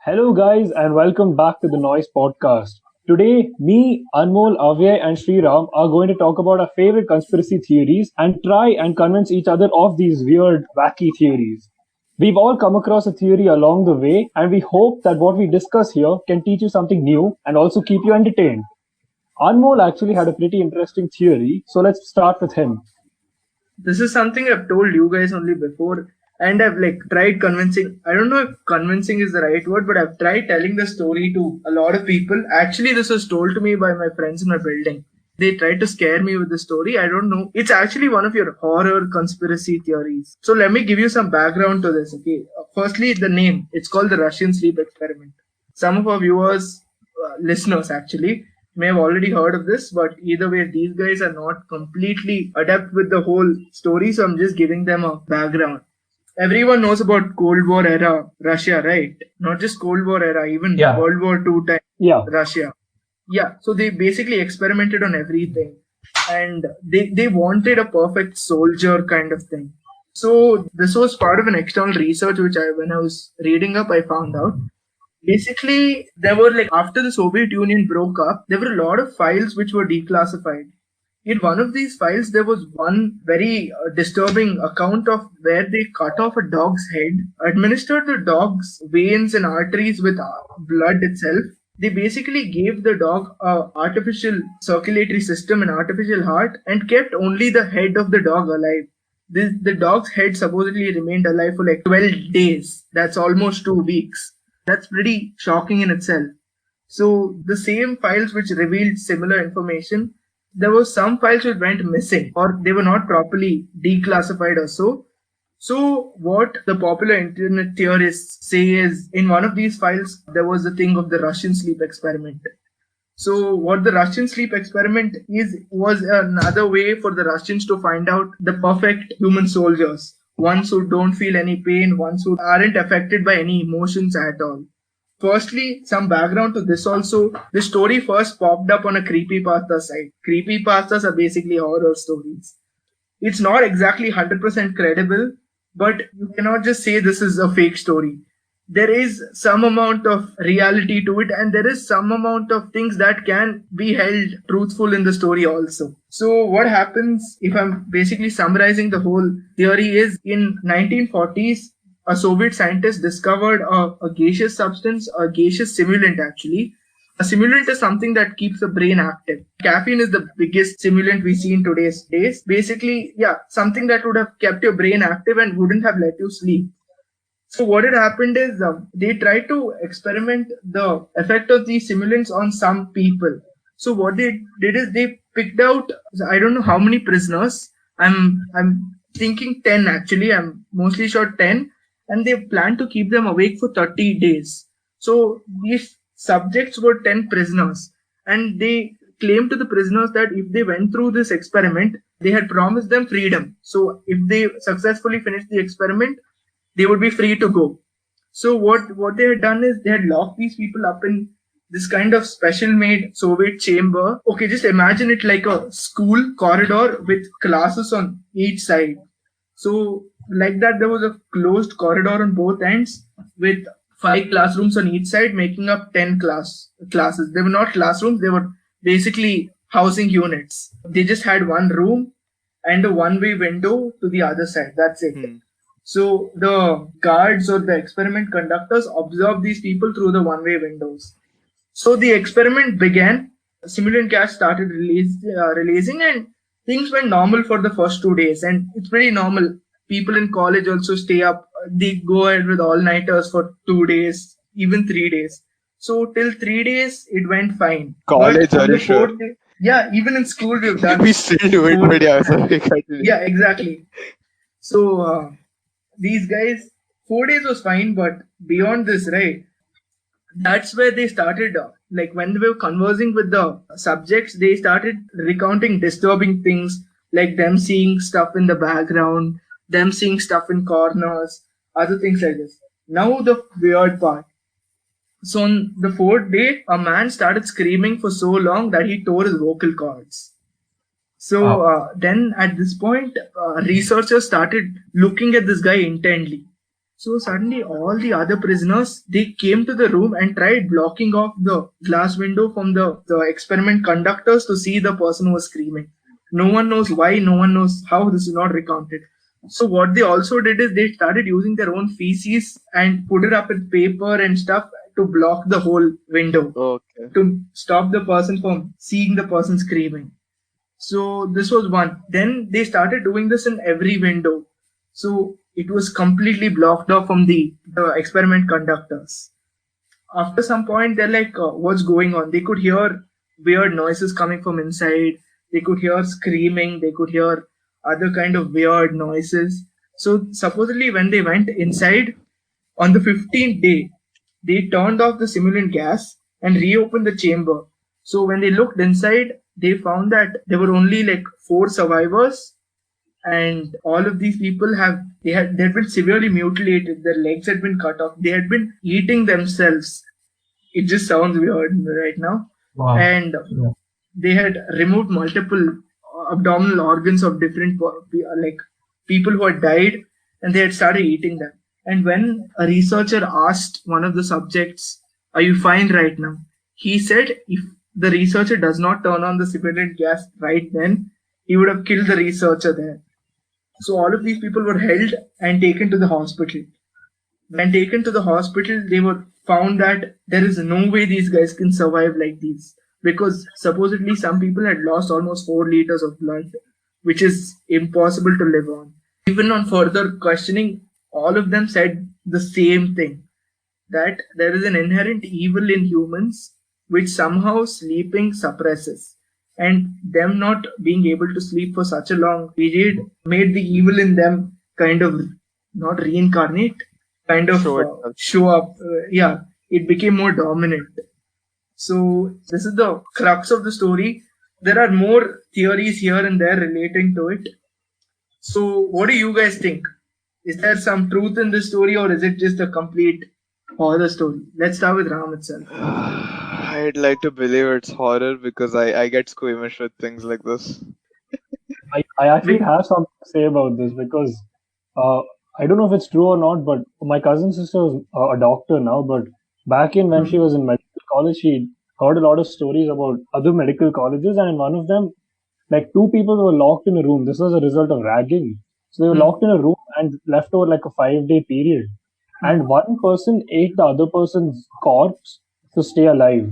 Hello, guys, and welcome back to the Noise Podcast. Today, me, Anmol, Avyay, and Sriram are going to talk about our favorite conspiracy theories and try and convince each other of these weird, wacky theories. We've all come across a theory along the way, and we hope that what we discuss here can teach you something new and also keep you entertained. Anmol actually had a pretty interesting theory, so let's start with him. This is something I've told you guys only before, and I've tried convincing. I don't know if convincing is the right word, but I've tried telling the story to a lot of people. Actually, this was told to me by my friends in my building. They tried to scare me with the story. I don't know. It's actually one of your horror conspiracy theories. So let me give you some background to this. Okay. Firstly, the name. It's called the Russian sleep experiment. Some of our viewers, listeners actually, may have already heard of this, but either way, these guys are not completely adept with the whole story. So I'm just giving them a background. Everyone knows about Cold War era Russia, right? Not just Cold War era, even World War II time Russia. Yeah, so they basically experimented on everything, and they wanted a perfect soldier kind of thing. So this was part of an external research which when I was reading up, I found out. Basically, there were after the Soviet Union broke up, there were a lot of files which were declassified. In one of these files, there was one very disturbing account of where they cut off a dog's head, administered the dog's veins and arteries with blood itself. They basically gave the dog an artificial circulatory system, an artificial heart, and kept only the head of the dog alive. The dog's head supposedly remained alive for 12 days. That's almost 2 weeks. That's pretty shocking in itself. So the same files which revealed similar information, there were some files which went missing or they were not properly declassified or so. So what the popular internet theorists say is, in one of these files, there was a thing of the Russian sleep experiment. So what the Russian sleep experiment was another way for the Russians to find out the perfect human soldiers. Ones who don't feel any pain, ones who aren't affected by any emotions at all. Firstly, some background to this also. The story first popped up on a creepypasta site. Creepypastas are basically horror stories. It's not exactly 100% credible, but you cannot just say this is a fake story. There is some amount of reality to it, and there is some amount of things that can be held truthful in the story also. So what happens, if I'm basically summarizing the whole theory, is in 1940s, a Soviet scientist discovered a gaseous substance, a gaseous simulant actually. A simulant is something that keeps the brain active. Caffeine is the biggest simulant we see in today's days. Basically, something that would have kept your brain active and wouldn't have let you sleep. So what had happened is they tried to experiment the effect of these simulants on some people. So what they did is they picked out, I don't know how many prisoners. I'm thinking 10 actually. I'm mostly sure 10. And they planned to keep them awake for 30 days. So these subjects were 10 prisoners. And they claimed to the prisoners that if they went through this experiment, they had promised them freedom. So if they successfully finished the experiment, they would be free to go. So what they had done is they had locked these people up in this kind of special made Soviet chamber. Okay, just imagine it like a school corridor with classes on each side. So like that, there was a closed corridor on both ends with 5 classrooms on each side, making up 10 classes. They were not classrooms, they were basically housing units. They just had one room and a one-way window to the other side. That's it. So the guards or the experiment conductors observed these people through the one-way windows. So the experiment began. Simulant gas started releasing, and things went normal for the first 2 days. And it's pretty normal. People in college also stay up. They go ahead with all-nighters for 2 days, even 3 days. So till 3 days, it went fine. College, are you sure? Yeah, even in school we've done. We still do it, but yeah, exactly. So these guys, 4 days was fine, but beyond this, right? That's where they started. When they were conversing with the subjects, they started recounting disturbing things, like them seeing stuff in the background, them seeing stuff in corners, other things like this. Now the weird part. So on the 4th day, a man started screaming for so long that he tore his vocal cords. So then at this point, researchers started looking at this guy intently. So suddenly all the other prisoners, they came to the room and tried blocking off the glass window from the experiment conductors to see the person who was screaming. No one knows why, no one knows how, this is not recounted. So what they also did is they started using their own feces and put it up with paper and stuff to block the whole window Okay. to stop the person from seeing the person screaming. So this was one. Then they started doing this in every window. So it was completely blocked off from the experiment conductors. After some point, they're like, what's going on? They could hear weird noises coming from inside. They could hear screaming. They could hear other kind of weird noises. So supposedly when they went inside, on the 15th day, they turned off the simulant gas and reopened the chamber. So when they looked inside, they found that there were only like 4 survivors, and all of these people had been severely mutilated. Their legs had been cut off. They had been eating themselves. It just sounds weird right now. Wow. And Yeah. they had removed multiple abdominal organs of different like people who had died, and they had started eating them. And when a researcher asked one of the subjects, "Are you fine right now?" he said if the researcher does not turn on the simulant gas right then, he would have killed the researcher there. So all of these people were held and taken to the hospital. When taken to the hospital, they were found that there is no way these guys can survive like these, because supposedly some people had lost almost 4 liters of blood, which is impossible to live on. Even on further questioning, all of them said the same thing, that there is an inherent evil in humans which somehow sleeping suppresses. And them not being able to sleep for such a long period made the evil in them kind of not reincarnate, kind of show up. It became more dominant. So this is the crux of the story. There are more theories here and there relating to it. So what do you guys think? Is there some truth in this story, or is it just a complete horror story? Let's start with Ram itself. I'd like to believe it's horror because I get squeamish with things like this. I actually have something to say about this because I don't know if it's true or not, but my cousin sister is a doctor now. But back in when she was in medical college, she heard a lot of stories about other medical colleges, and in one of them, like 2 people were locked in a room. This was a result of ragging. So they were locked in a room and left over like a 5-day period. And one person ate the other person's corpse to stay alive.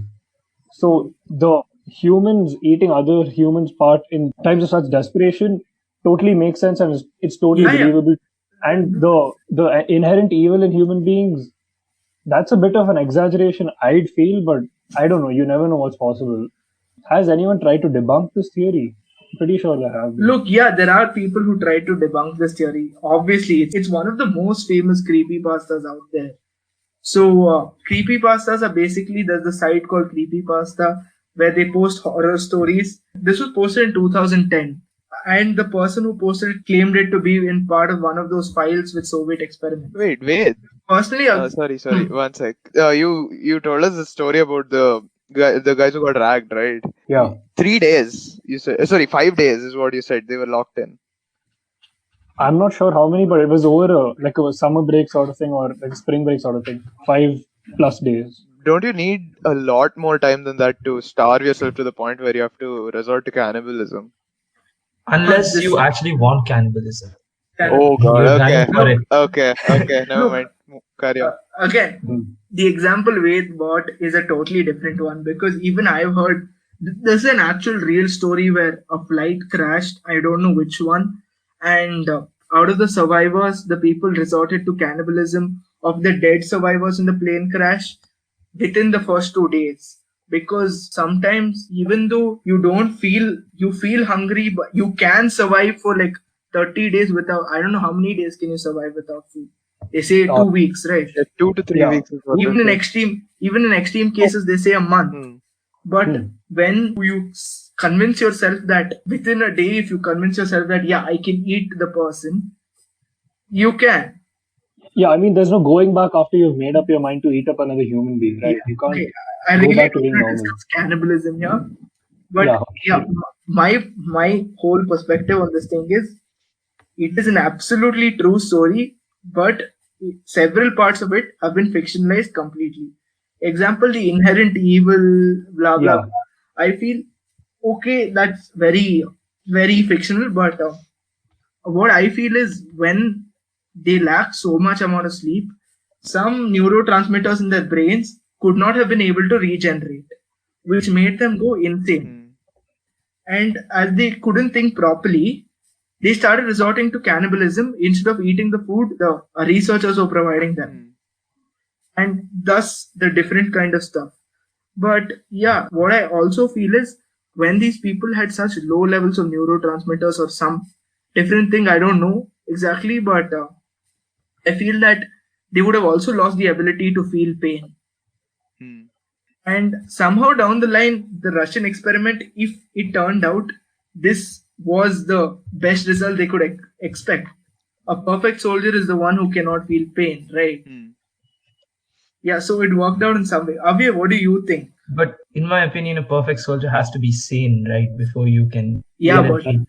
So the humans eating other humans' part in times of such desperation totally makes sense, and it's totally believable. And the inherent evil in human beings, that's a bit of an exaggeration, I'd feel, but I don't know. You never know what's possible. Has anyone tried to debunk this theory? I'm pretty sure they have. Look, there are people who try to debunk this theory. Obviously, it's one of the most famous creepypastas out there. So creepypastas are basically, there's a site called Creepypasta where they post horror stories. This was posted in 2010, and the person who posted it claimed it to be in part of one of those files with Soviet experiments. Wait. Personally, Sorry. 1 sec. You told us the story about the guys who got ragged, right? Yeah. 3 days. You said 5 days is what you said. They were locked in. I'm not sure how many, but it was over like a summer break sort of thing or like a spring break sort of thing. 5+ days. Don't you need a lot more time than that to starve yourself to the point where you have to resort to cannibalism? Unless you actually want cannibalism. Oh god, You're okay. dying for it. Okay, never mind. Carry on. Again, the example Ved bought is a totally different one, because even I've heard this is an actual real story where a flight crashed. I don't know which one. And out of the survivors, the people resorted to cannibalism of the dead survivors in the plane crash within the first 2 days. Because sometimes, even though you feel hungry, but you can survive for like 30 days without, I don't know how many days can you survive without food. They say 2 weeks, right? 2 to 3 weeks is what Even in extreme cases, they say a month. But when you convince yourself that within a day, if you convince yourself that, I can eat the person, you can. Yeah, I mean, there's no going back after you've made up your mind to eat up another human being, right? You can't I really back to don't being want to normal. discuss cannibalism here. But my whole perspective on this thing is, it is an absolutely true story, but several parts of it have been fictionalized completely. Example, the inherent evil, blah blah Yeah. blah. I feel okay, that's very fictional, but what I feel is when they lack so much amount of sleep, some neurotransmitters in their brains could not have been able to regenerate, which made them go insane. And as they couldn't think properly, they started resorting to cannibalism instead of eating the food the researchers were providing them. And thus the different kind of stuff. But yeah, what I also feel is when these people had such low levels of neurotransmitters or some different thing, I don't know exactly, but I feel that they would have also lost the ability to feel pain. And somehow down the line, the Russian experiment, if it turned out this was the best result they could expect, a perfect soldier is the one who cannot feel pain, right? Yeah, so it worked out in some way. Abhay, what do you think? But in my opinion, a perfect soldier has to be sane, right? Before you can Yeah, get but it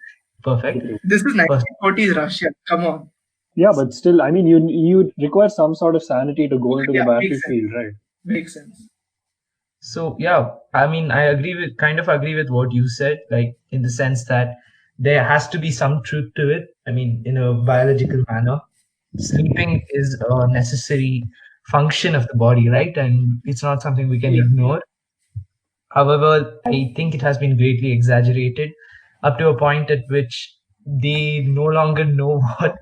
perfect. this is 1940s Russia. Come on. Yeah, but still, I mean, you require some sort of sanity to go into the Yeah, makes battlefield, right? Makes sense. So yeah, I mean, I kind of agree with what you said, like in the sense that there has to be some truth to it. I mean, in a biological manner, sleeping is a necessary function of the body, right? And it's not something we can ignore. However, I think it has been greatly exaggerated up to a point at which they no longer know what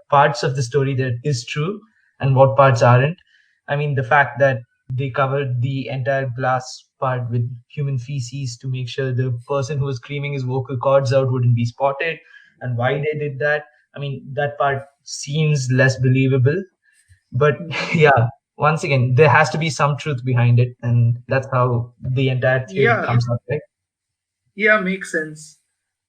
parts of the story that is true and what parts aren't. I mean, the fact that they covered the entire blast part with human feces to make sure the person who was screaming his vocal cords out wouldn't be spotted, and why they did that. I mean, that part seems less believable. But yeah, once again, there has to be some truth behind it, and that's how the entire theory comes up, right? Yeah, makes sense.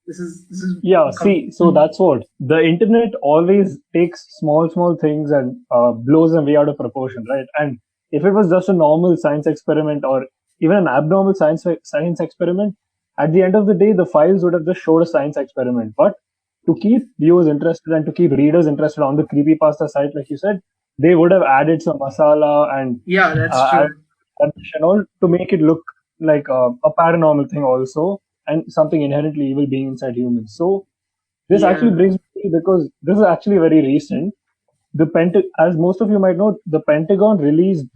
This is Yeah, see, so that's what the internet always takes small things and blows them way out of proportion, right? And if it was just a normal science experiment or even an abnormal science experiment, at the end of the day, the files would have just showed a science experiment. But to keep viewers interested and to keep readers interested on the creepypasta site, like you said, they would have added some masala and yeah, that's true. And all to make it look like a paranormal thing also, and something inherently evil being inside humans. So this actually brings me, because this is actually very recent. As most of you might know, the Pentagon released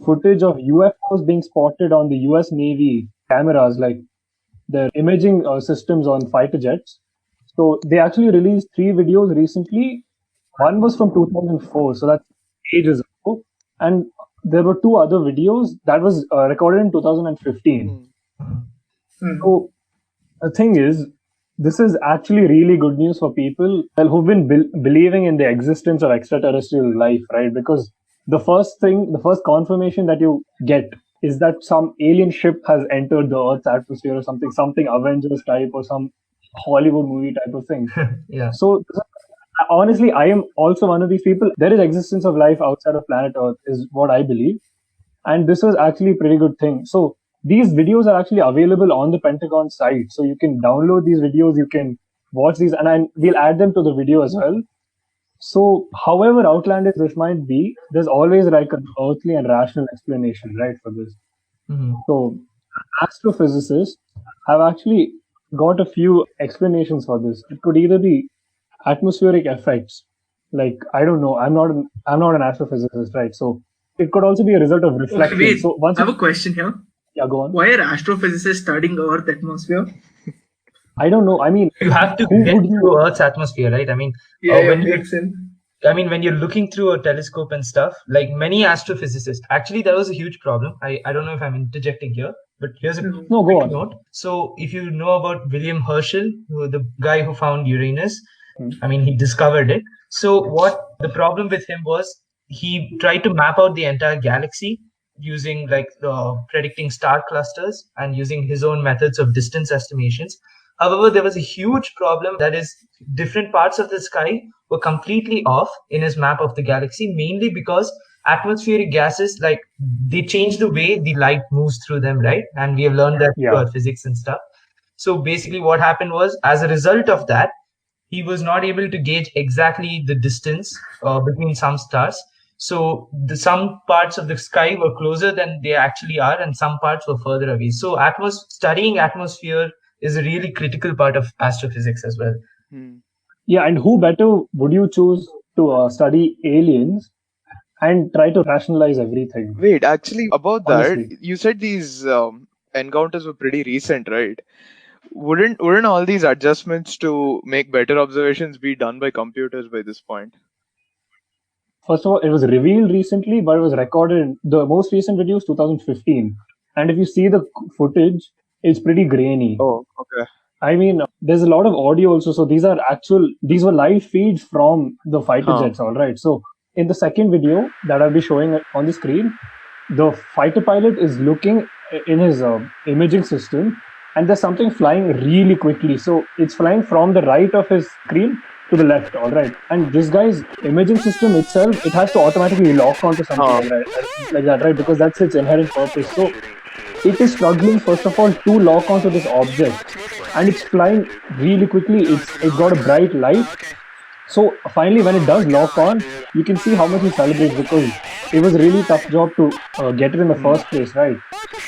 footage of UFOs being spotted on the US Navy cameras, like their imaging systems on fighter jets. So they actually released 3 videos recently. One was from 2004, so that's ages ago, and there were 2 other videos that was recorded in 2015. So the thing is, this is actually really good news for people who've been believing in the existence of extraterrestrial life, right? Because the first confirmation that you get is that some alien ship has entered the Earth's atmosphere or something Avengers type or some Hollywood movie type of thing. Yeah. So honestly, I am also one of these people. There is existence of life outside of planet Earth, is what I believe. And this was actually a pretty good thing. So these videos are actually available on the Pentagon site. So you can download these videos, you can watch these, and we'll add them to the video as well. So however outlandish this might be, there's always like an earthly and rational explanation, right, for this. So astrophysicists have actually got a few explanations for this. It could either be atmospheric effects, like I don't know, I'm not an astrophysicist, right? So it could also be a result of reflection. Wait, so once I have a question here. Yeah, go on. Why are astrophysicists studying Earth atmosphere? I don't know. I mean, you have to get through Earth's atmosphere, right? I mean, when you're looking through a telescope and stuff, like many astrophysicists, actually that was a huge problem. I don't know if I'm interjecting here, but here's a quick note. So if you know about William Herschel, the guy who found Uranus, I mean, he discovered it. So what the problem with him was, he tried to map out the entire galaxy using like predicting star clusters and using his own methods of distance estimations. However, there was a huge problem, that is, different parts of the sky were completely off in his map of the galaxy, mainly because atmospheric gases, like, they change the way the light moves through them, right? And we have learned that through our physics and stuff. So basically, what happened was, as a result of that, he was not able to gauge exactly the distance between some stars. So some parts of the sky were closer than they actually are, and some parts were further away. So studying atmosphere is a really critical part of astrophysics as well. Hmm. Yeah, and who better would you choose to study aliens and try to rationalize everything? Wait, actually, about that, Honestly, you said these encounters were pretty recent, right? Wouldn't all these adjustments to make better observations be done by computers by this point? first of all, it was revealed recently, but it was recorded. The most recent video is 2015, and if you see the footage, it's pretty grainy. Oh, okay. I mean, there's a lot of audio also. So these were live feeds from the fighter Huh. jets, all right. So in the second video that I'll be showing on the screen, the fighter pilot is looking in his imaging system, and there's something flying really quickly. So it's flying from the right of his screen to the left, all right. And this guy's imaging system itself, it has to automatically lock onto something Huh. like that, right? Because that's its inherent purpose. So it is struggling first of all to lock onto this object, and it's flying really quickly. It's got a bright light. So finally, when it does lock on, you can see how much he celebrates because it was a really tough job to get it in the first place, right?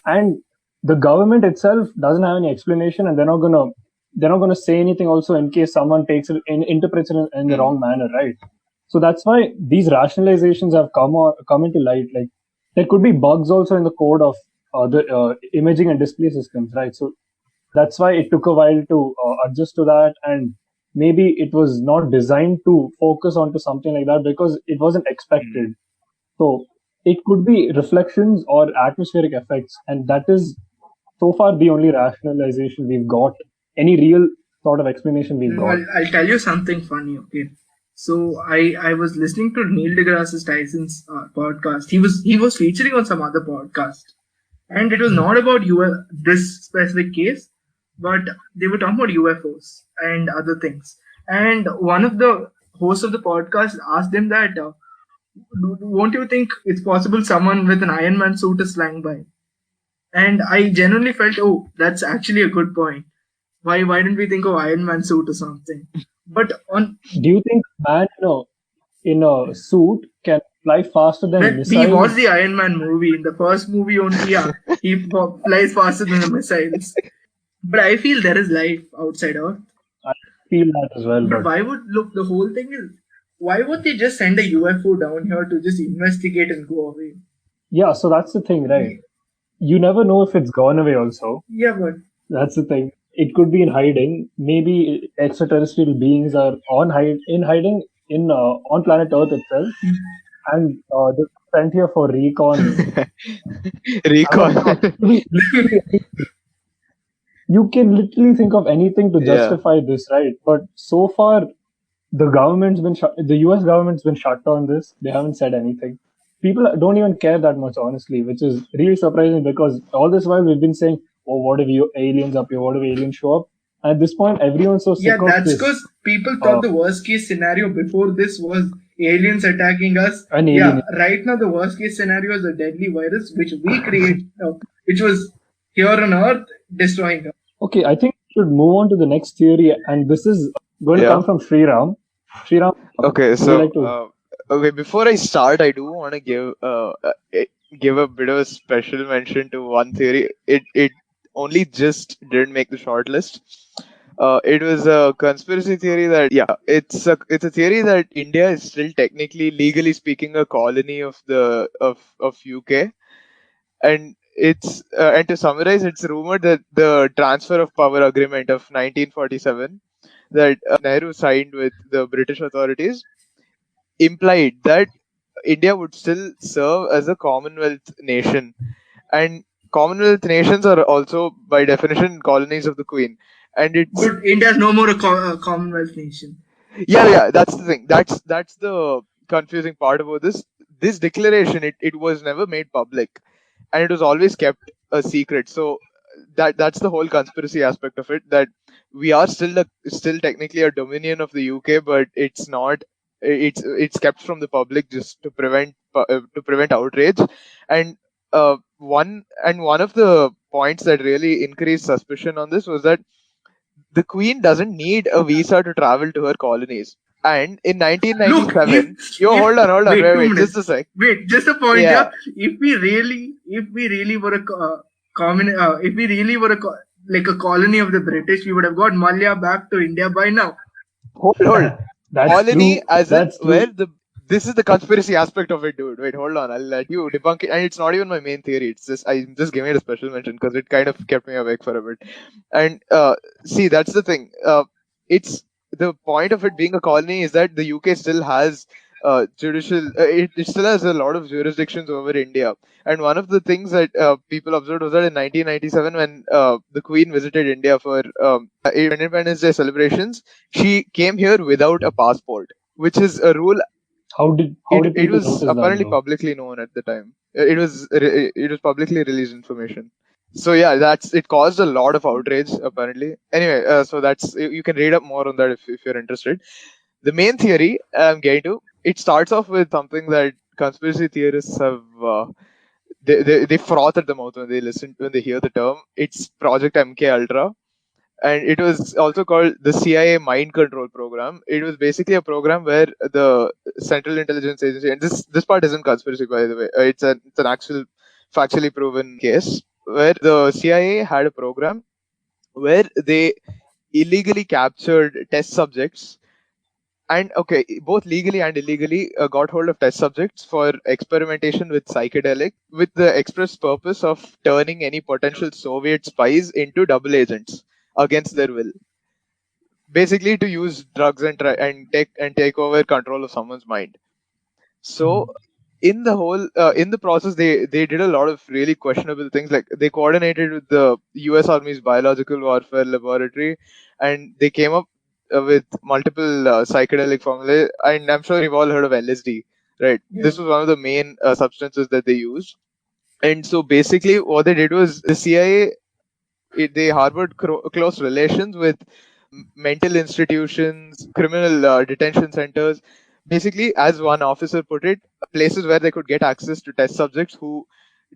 And the government itself doesn't have any explanation, and they're not gonna say anything also in case someone takes it interprets it in the wrong manner, right? So that's why these rationalizations have come into light. Like there could be bugs also in the code of the imaging and display systems, right? So that's why it took a while to adjust to that, and maybe it was not designed to focus onto something like that because it wasn't expected. So it could be reflections or atmospheric effects, and that is so far the only rationalization we've got. Any real sort of explanation we've No, got. I'll tell you something funny. Okay, so I was listening to Neil deGrasse Tyson's podcast. He was featuring on some other podcast, and it was not about this specific case, but they were talking about UFOs and other things. And one of the hosts of the podcast asked him that, won't you think it's possible someone with an Iron Man suit is flying by? And I genuinely felt, oh, that's actually a good point. Why didn't we think of Iron Man suit or something? But on Do you think man in a suit can fly faster than when we missiles? watched the Iron Man movie, in the first movie only, yeah, he flies faster than the missiles. But I feel there is life outside Earth. I feel that as well, But but why would look the whole thing is why would they just send a UFO down here to just investigate and go away? yeah, so that's the thing, right? You never know if it's gone away also. Yeah, but That's the thing. It could be in hiding. Maybe extraterrestrial beings are in hiding on planet Earth itself, and they're sent here for recon. Recon. You can literally think of anything to Yeah. justify this, right? But so far, the U.S. government's been shut on this. They haven't said anything. People don't even care that much, honestly, which is really surprising because all this while we've been saying, "Oh, what if aliens appear? What if aliens show up?" And at this point, everyone's so sick yeah, of that's this. because people thought the worst case scenario before this was aliens attacking us. An Yeah, alien. right now the worst case scenario is a deadly virus which we create, which was here on Earth destroying us. Okay, I think we should move on to the next theory, and this is going to Yeah. come from Sriram. Sriram, Okay, would you so like to? okay, before I start, I do want to give a bit of a special mention to one theory. It only just didn't make the short list. It was a conspiracy theory that it's a theory that India is still technically, legally speaking, a colony of of UK, and and to summarize, it's rumored that the transfer of power agreement of 1947 that Nehru signed with the British authorities implied that India would still serve as a Commonwealth nation, and Commonwealth nations are also, by definition, colonies of the Queen. And it's But India is no more a Commonwealth nation. yeah, that's the thing. That's the confusing part about this declaration. It was never made public, and it was always kept a secret. So that's the whole conspiracy aspect of it. That we are still technically a dominion of the UK, but it's not. It's kept from the public just to prevent outrage. And one of the points that really increased suspicion on this was that the Queen doesn't need a visa to travel to her colonies. And in Look, 1997, yo, if hold on, wait, wait, just 2 minutes. a sec. Wait, just a point Yeah, here. If we really were a common, if we really were like a colony of the British, we would have got Malya back to India by now. hold. That's Colony, true. as in That's where true. the this is the conspiracy aspect of it, dude. Wait, hold on. I'll let you debunk it. And it's not even my main theory. It's just I'm just giving it a special mention because it kind of kept me awake for a bit. And see, that's the thing. It's the point of it being a colony is that the UK still has judicial. It still has a lot of jurisdictions over India. And one of the things that people observed was that in 1997, when the Queen visited India for Independence Day celebrations, she came here without a passport, which is a rule. How did It people was notice that apparently though? publicly known at the time. It was publicly released information. So yeah, that's it caused a lot of outrage apparently. Anyway, so that's you can read up more on that if you're interested. The main theory I'm getting to, it starts off with something that conspiracy theorists have they froth at the mouth when they hear the term. It's Project MKUltra, and it was also called the CIA Mind Control Program. It was basically a program where the Central Intelligence Agency, and this part isn't conspiracy by the way, it's an actual factually proven case where the CIA had a program where they illegally captured test subjects and okay, both legally and illegally got hold of test subjects for experimentation with psychedelic with the express purpose of turning any potential Soviet spies into double agents against their will, basically to use drugs and try and take over control of someone's mind. So Hmm. in the whole in the process they did a lot of really questionable things, like they coordinated with the US Army's biological warfare laboratory, and they came up with multiple psychedelic formulae, and I'm sure you've all heard of LSD, right? Yeah. This was one of the main substances that they used. And so basically what they did was the CIA, they harbored close relations with mental institutions, criminal detention centers. Basically, as one officer put it, places where they could get access to test subjects who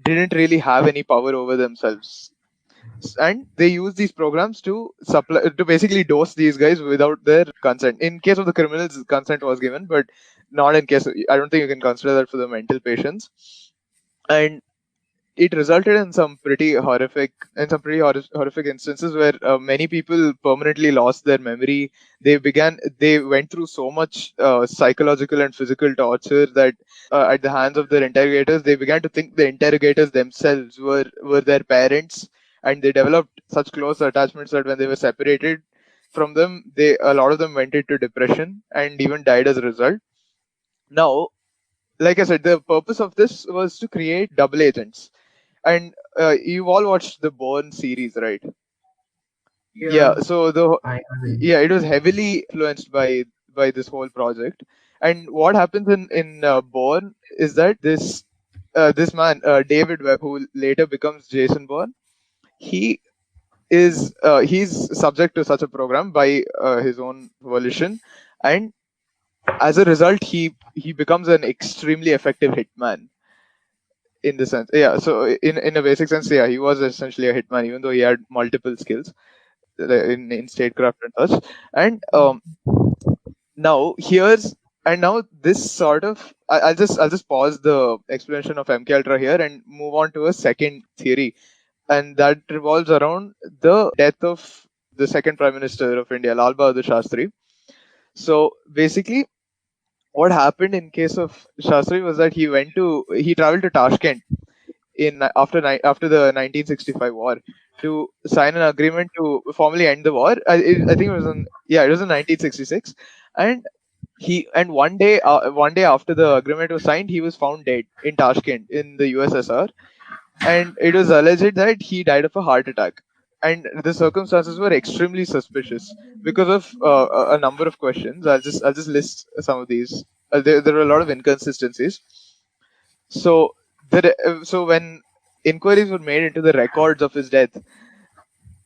didn't really have any power over themselves. And they use these programs to supply to basically dose these guys without their consent. In case of the criminals, consent was given, but not in case. I don't think you can consider that for the mental patients. And it resulted in some pretty horrific instances where many people permanently lost their memory. They went through so much psychological and physical torture that at the hands of their interrogators, they began to think the interrogators themselves were their parents, and they developed such close attachments that when they were separated from them, they a lot of them went into depression and even died as a result. Now, like I said, the purpose of this was to create double agents. And you've all watched the Bourne series, right? Yeah. Yeah. So I haven't. yeah, it was heavily influenced by this whole project. And what happens in Bourne is that this man David Webb, who later becomes Jason Bourne, he he's subject to such a program by his own volition, and as a result, he becomes an extremely effective hitman in the sense. Yeah. So in a basic sense, yeah, he was essentially a hitman, even though he had multiple skills in statecraft and such. And now here's and now this sort of I'll just pause the explanation of MKUltra here and move on to a second theory, and that revolves around the death of the second Prime Minister of India, Lal Bahadur Shastri. So basically, what happened in case of Shastri was that he traveled to Tashkent after the 1965 war to sign an agreement to formally end the war. I think it was in 1966, and one day after the agreement was signed, he was found dead in Tashkent in the USSR, and it was alleged that he died of a heart attack. And the circumstances were extremely suspicious because of a number of questions. I'll just list some of these. There were a lot of inconsistencies. So so when inquiries were made into the records of his death,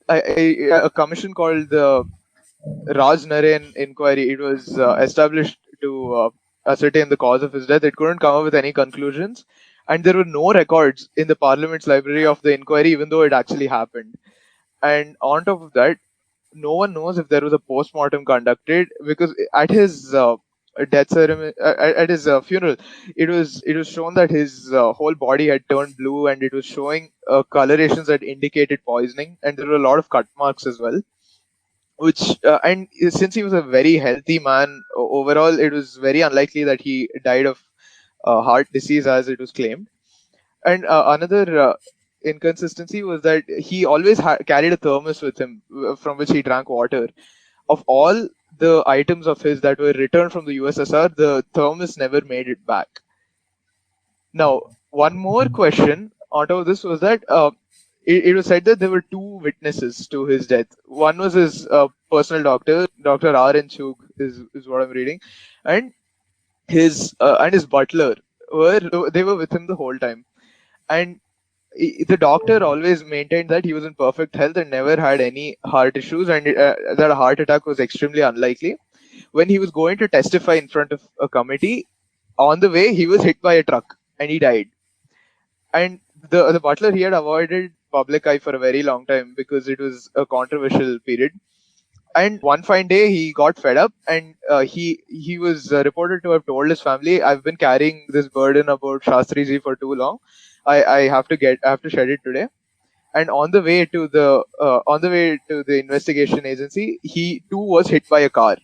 a commission called the Raj Narayan inquiry, it was established to ascertain the cause of his death. It couldn't come up with any conclusions, and there were no records in the Parliament's library of the inquiry, even though it actually happened. And on top of that, no one knows if there was a post-mortem conducted, because at his death ceremony, at his funeral, it was shown that his whole body had turned blue, and it was showing colorations that indicated poisoning, and there were a lot of cut marks as well. Which and since he was a very healthy man, overall, it was very unlikely that he died of heart disease as it was claimed. And another inconsistency was that he always carried a thermos with him, from which he drank water. Of all the items of his that were returned from the USSR, the thermos never made it back. Now, one more question on top of this was that it was said that there were two witnesses to his death. One was his personal doctor, Dr. R.N. Chug, is what I'm reading, and his butler were with him the whole time. And the doctor always maintained that he was in perfect health and never had any heart issues, and that a heart attack was extremely unlikely. When he was going to testify in front of a committee, on the way he was hit by a truck and he died. And the butler, he had avoided public eye for a very long time because it was a controversial period. And one fine day he got fed up, and he was reported to have told his family, "I've been carrying this burden about Shastriji for too long. I have to shed it today." And on the way to the investigation agency, he too was hit by a car,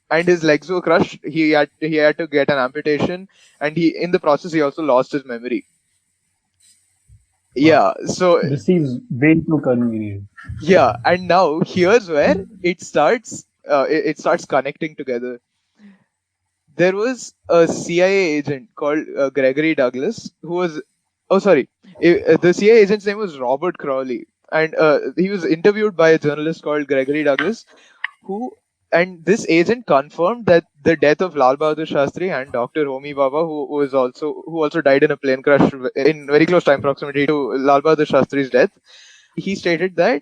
and his legs were crushed. He had to get an amputation, and in the process he also lost his memory. Yeah, so This seems way too convenient. yeah, and now here's where it starts. It starts connecting together. There was a CIA agent called Gregory Douglas, who was, oh sorry, the CIA agent's name was Robert Crowley, and he was interviewed by a journalist called Gregory Douglas, and this agent confirmed that the death of Lal Bahadur Shastri and Dr. Homi Baba, who also died in a plane crash in very close time proximity to Lal Bahadur Shastri's death, he stated that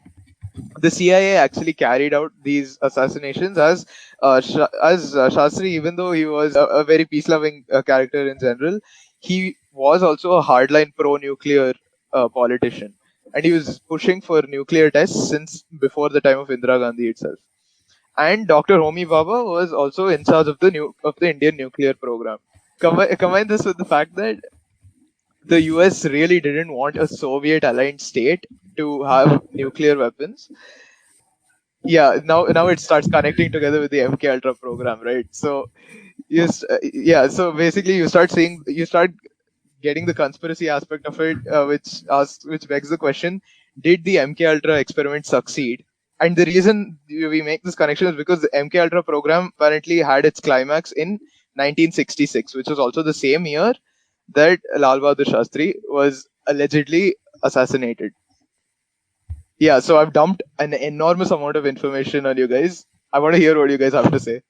the CIA actually carried out these assassinations as Shastri, even though he was a very peace-loving character in general, he was also a hardline pro-nuclear politician, and he was pushing for nuclear tests since before the time of Indira Gandhi itself. And Dr. Homi Baba was also in charge of the Indian nuclear program. Combine this with the fact that the US really didn't want a Soviet aligned state to have nuclear weapons. Yeah, now it starts connecting together with the MKUltra program, right? So so basically you start getting the conspiracy aspect of it, which begs the question: did the MKUltra experiment succeed? And the reason we make this connection is because the MKUltra program apparently had its climax in 1966, which was also the same year that Lal Bahadur Shastri was allegedly assassinated. Yeah, so I've dumped an enormous amount of information on you guys. I want to hear what you guys have to say.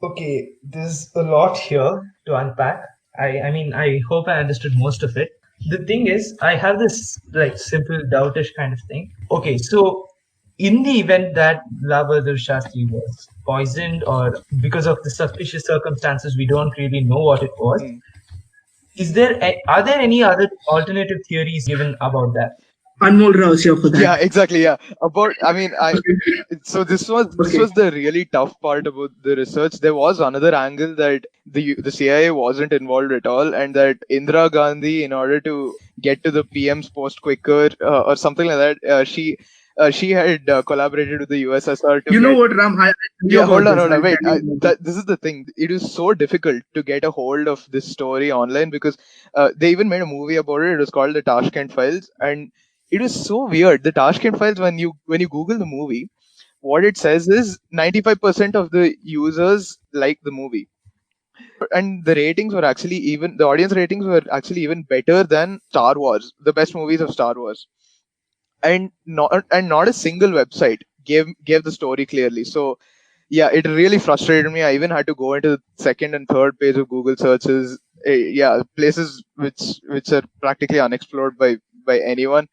Okay, there's a lot here to unpack. I mean, I hope I understood most of it. The thing is, I have this like simple doubtish kind of thing. Okay, so in the event that Lal Bahadur Shastri was poisoned, or because of the suspicious circumstances, we don't really know what it was. Are there any other alternative theories given about that? Anmol Rao's here for that. Yeah, exactly. Yeah, so this was the really tough part about the research. There was another angle that the CIA wasn't involved at all, and that Indira Gandhi, in order to get to the PM's post quicker or something like that, she had collaborated with the USSR to. You know what, Ram? Hold on. Wait, this is the thing. It is so difficult to get a hold of this story online because they even made a movie about it. It was called the Tashkent Files, and it was so weird. The Tashkent Files, when you Google the movie, what it says is 95% of the users like the movie, and the ratings were actually the audience ratings were actually even better than Star Wars, the best movies of Star Wars, and not a single website gave the story clearly. So yeah, it really frustrated me. I even had to go into the second and third page of Google searches. Places which are practically unexplored by anyone.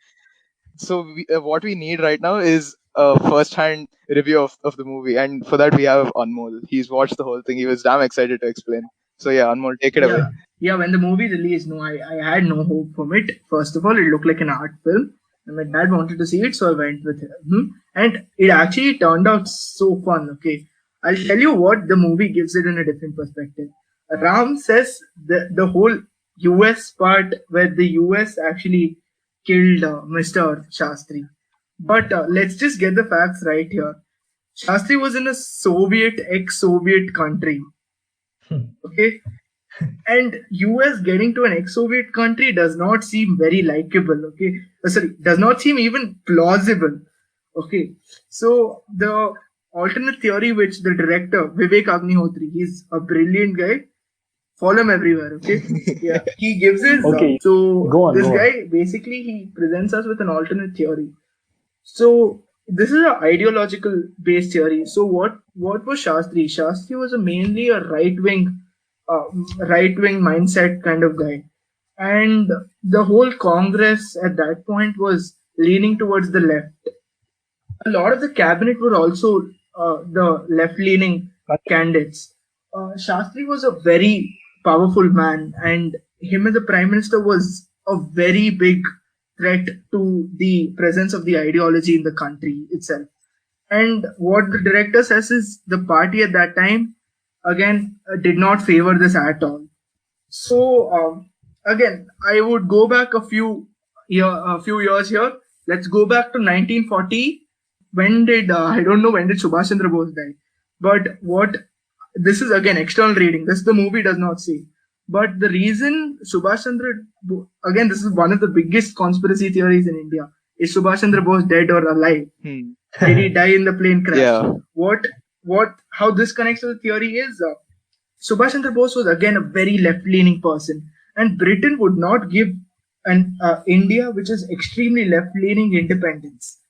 So what we need right now is a first-hand review of the movie, and for that we have Anmol. He's watched the whole thing. He was damn excited to explain. So yeah, Anmol, take it away. Yeah, when the movie released, I had no hope from it. First of all, it looked like an art film. And my dad wanted to see it, so I went with him. And it actually turned out so fun. Okay, I'll tell you what the movie gives it in a different perspective. Ram says the whole US part where the US actually killed Mr. Shastri. But let's just get the facts right here. Shastri was in a ex-Soviet country. Okay, and US getting to an ex-Soviet country does not seem very likable. Okay, sorry, does not seem even plausible. Okay, so the alternate theory which the director Vivek Agnihotri, he's a brilliant guy. Follow him everywhere. Okay, yeah, he gives his. Okay, So go on, this go on. guy basically he presents us with an alternate theory. So this is an ideological based theory. So what was Shastri? Shastri was mainly a uh, right wing mindset kind of guy, and the whole Congress at that point was leaning towards the left. A lot of the cabinet were also the left leaning candidates. Shastri was a very powerful man, and him as a prime minister was a very big threat to the presence of the ideology in the country itself. And what the director says is the party at that time, again, did not favor this at all. So again, I would go back a few years here. Let's go back to 1940. When did I don't know when did Subhash Chandra Bose die, but what this is again external reading. This the movie does not say. But the reason again, this is one of the biggest conspiracy theories in India. Is Subhash Chandra Bose dead or alive? Did he die in the plane crash? Yeah. How this connects to the theory is Subhash Chandra Bose was again a very left-leaning person, and Britain would not give an India, which is extremely left-leaning, independence.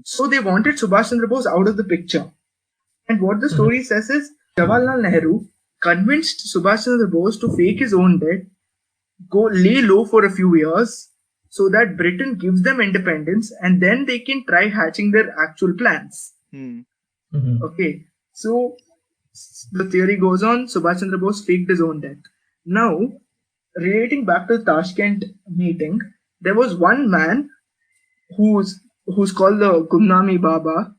So they wanted Subhash Chandra Bose out of the picture. And what the story says is Jawaharlal Nehru convinced Subhash Chandra Bose to fake his own death, go lay low for a few years, so that Britain gives them independence, and then they can try hatching their actual plans. Okay, so the theory goes on, Subhash Chandra Bose faked his own death. Now, relating back to the Tashkent meeting, there was one man who's called the Gumnami Baba,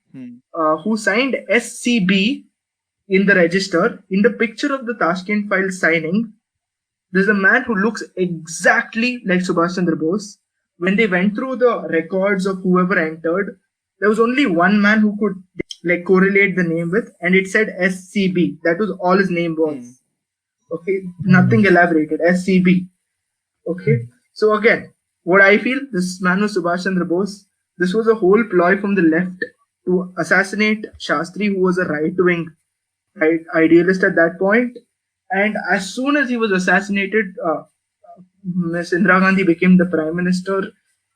who signed SCB in the register. In the picture of the Tashkent file signing, there's a man who looks exactly like Subhash Chandra Bose. When they went through the records of whoever entered, there was only one man who could correlate the name with, and it said SCB. That was all his name was. Okay, nothing elaborated. SCB. Okay, so again, what I feel, this man was Subhash Chandra Bose. This was a whole ploy from the left to assassinate Shastri, who was a right-wing idealist at that point. And as soon as he was assassinated, Ms. Indira Gandhi became the prime minister,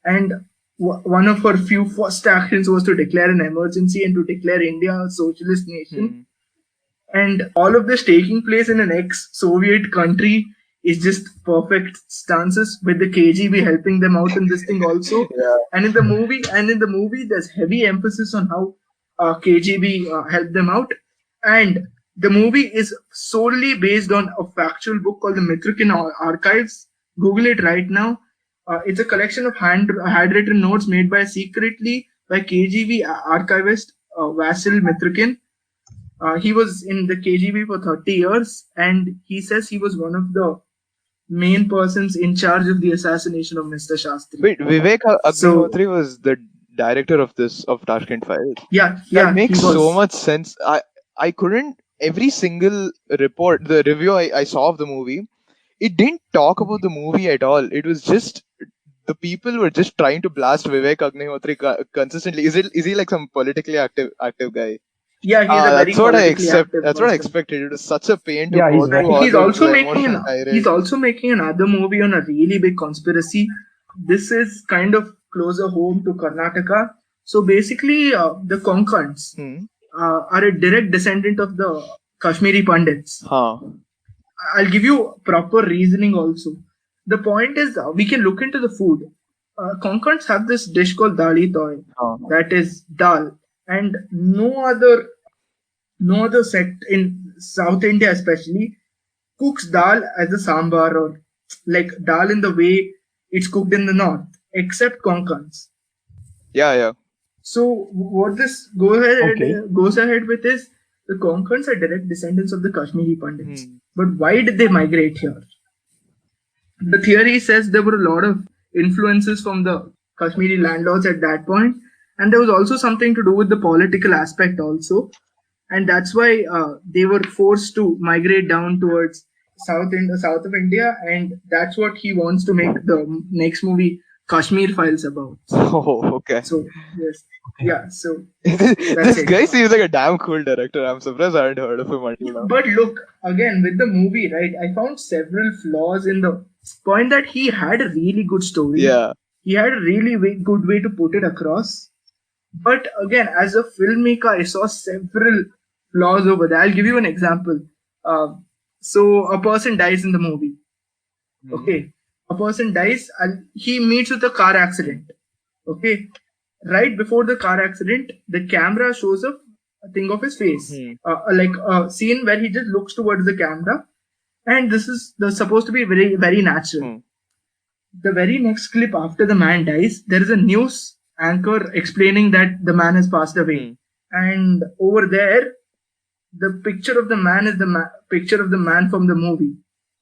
and one of her few first actions was to declare an emergency and to declare India a socialist nation. And all of this taking place in an ex-Soviet country is just perfect stances, with the KGB helping them out in this thing also. And in the movie, there's heavy emphasis on how KGB helped them out. And the movie is solely based on a factual book called the Mitrokhin Archives. Google it right now. It's a collection of handwritten notes made secretly by KGB archivist Vasil Mitrokhin. He was in the KGB for 30 years, and he says he was one of the main persons in charge of the assassination of Mr. Shastri. Wait, Vivek Agnihotri was the director of Tashkent Files. Yeah, that makes so much sense. I couldn't. Every single report, the review I saw of the movie, it didn't talk about the movie at all. It was just the people were just trying to blast Vivek Agnihotri consistently. Is he like some politically active guy? Yeah, he's a very politically active That's what I expected. It was such a pain to Yeah, go he's through. He's also making another movie on a really big conspiracy. This is kind of closer home to Karnataka. So basically, the Konkans are a direct descendant of the Kashmiri Pandits. I'll give you proper reasoning also. The point is, we can look into the food. Konkans have this dish called dali toy, that is dal, and no other sect in South India especially cooks dal as a sambar or like dal in the way it's cooked in the north, except Konkans. Yeah. So what this goes ahead with is the Konkans are direct descendants of the Kashmiri Pandits. But why did they migrate here? The theory says there were a lot of influences from the Kashmiri landlords at that point, and there was also something to do with the political aspect also, and that's why they were forced to migrate down towards south of India, and that's what he wants to make the next movie Kashmir Files about. Oh, okay. So yes, yeah. So this guy seems like a damn cool director. I'm surprised I hadn't heard of him until now. But look, again with the movie, right? I found several flaws in the point that he had a really good story. Yeah. He had a really good way to put it across. But again, as a filmmaker, I saw several flaws over there. I'll give you an example. So a person dies in the movie. Okay. A person dies and he meets with a car accident. Okay. Right before the car accident, the camera shows a thing of his face. Like a scene where he just looks towards the camera. And this is supposed to be very, very natural. The very next clip after the man dies, there is a news anchor explaining that the man has passed away. And over there, the picture of the man is the picture of the man from the movie.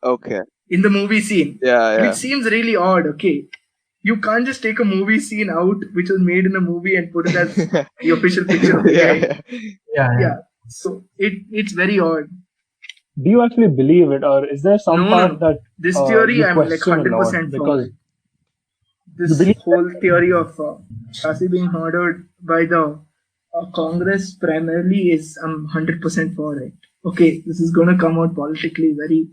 Okay. In the movie scene. Yeah. Which seems really odd, okay. You can't just take a movie scene out, which was made in a movie, and put it as the official picture of the guy. Yeah. So it's very odd. Do you actually believe it, or is there some part that this theory I'm like 100% for? This whole theory of Shastry being murdered by the Congress primarily is I'm 100% for it. Okay, this is gonna come out politically very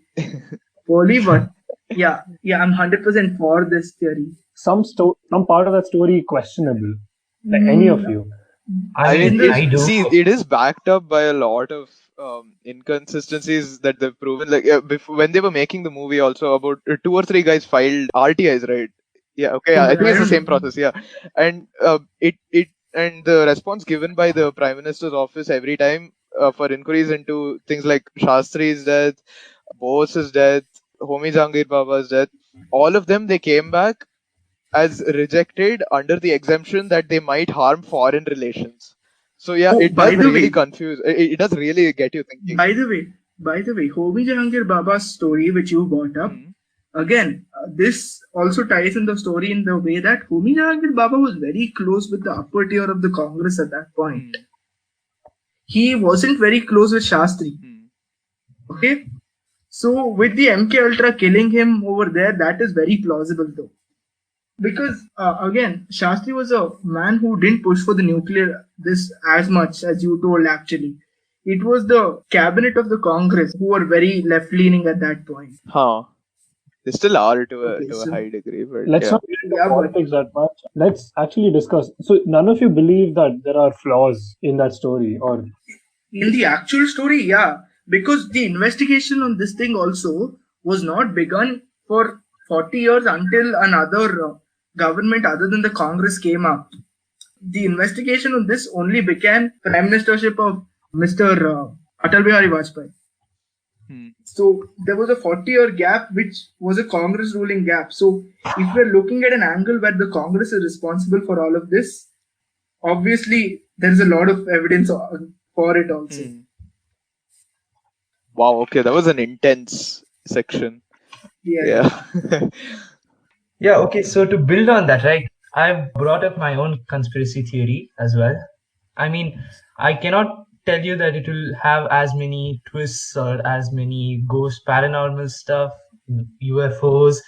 poorly, but yeah, I'm 100% for this theory. Some part of that story questionable, like any of you. I mean, see, it is backed up by a lot of inconsistencies that they've proven. Like before, when they were making the movie, also about 2 or 3 guys filed RTIs, right? Yeah, okay. I think it's the same process. Yeah, and and the response given by the Prime Minister's office every time for inquiries into things like Shastri's death, Bose's death, Homi Jahangir Baba's death, all of them they came back as rejected under the exemption that they might harm foreign relations. So yeah, it does really confuse. It does really get you thinking. By the way, Homi Jahangir Baba's story, which you brought up, again, this also ties in the story in the way that Homi Jahangir Baba was very close with the upper tier of the Congress at that point. He wasn't very close with Shastry. Okay, so with the MKUltra killing him over there, that is very plausible though. Because again, Shastry was a man who didn't push for the nuclear this as much as you told actually. It was the cabinet of the Congress who were very left-leaning at that point. They still are to a high degree. But let's not get into politics that much. Let's actually discuss. So none of you believe that there are flaws in that story, or in the actual story, yeah. Because the investigation on this thing also was not begun for 40 years until another government other than the Congress came up. The investigation on this only began Prime Ministership of Mr. Atal Bihari Vajpayee. So there was a 40-year gap which was a Congress ruling gap. So if we're looking at an angle where the Congress is responsible for all of this, obviously there is a lot of evidence for it also. Wow, okay, that was an intense section. Yeah. Yeah, okay, so to build on that, right, I've brought up my own conspiracy theory as well. I mean, I cannot tell you that it will have as many twists or as many ghost paranormal stuff, UFOs,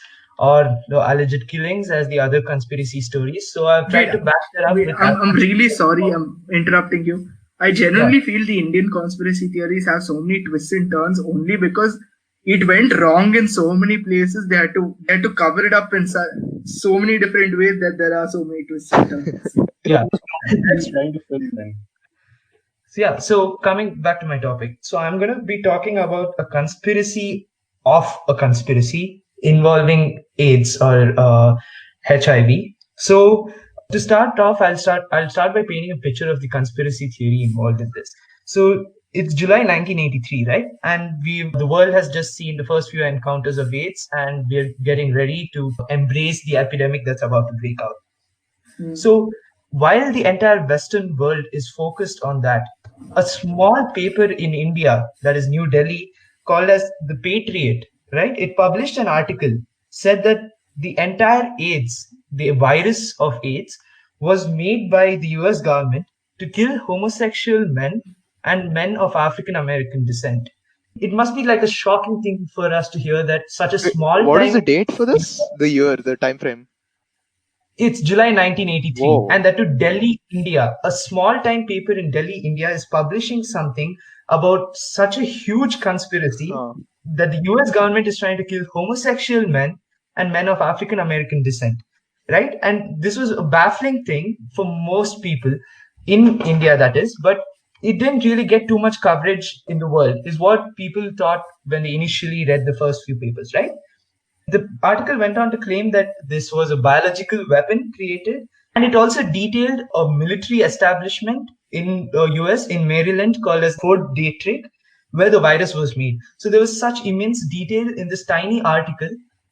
or the alleged killings as the other conspiracy stories. So I've tried to back that up. I'm really sorry I'm interrupting you. I genuinely feel the Indian conspiracy theories have so many twists and turns only because it went wrong in so many places. They had to cover it up in so many different ways that there are so many twists and turns. That's trying to fill in. So coming back to my topic. So I'm going to be talking about a conspiracy of a conspiracy involving AIDS or HIV. So to start off, I'll start by painting a picture of the conspiracy theory involved in this. So it's July 1983, right? And the world has just seen the first few encounters of AIDS, and we're getting ready to embrace the epidemic that's about to break out. So while the entire Western world is focused on that, a small paper in India, that is New Delhi, called as the Patriot, right? It published an article, said that the entire AIDS, the virus of AIDS, was made by the US government to kill homosexual men and men of African American descent. It must be like a shocking thing for us to hear that such a Wait, small what is the time. date for this? The year, the time frame? It's July 1983, Whoa. and that to Delhi, India. A small time paper in Delhi, India is publishing something about such a huge conspiracy Huh. that the US government is trying to kill homosexual men and men of African American descent, right? And this was a baffling thing for most people in India, that is, but it didn't really get too much coverage in the world, is what people thought when they initially read the first few papers, right? The article went on to claim that this was a biological weapon created, and it also detailed a military establishment in US in Maryland called as Fort Detrick, where the virus was made. So there was such immense detail in this tiny article,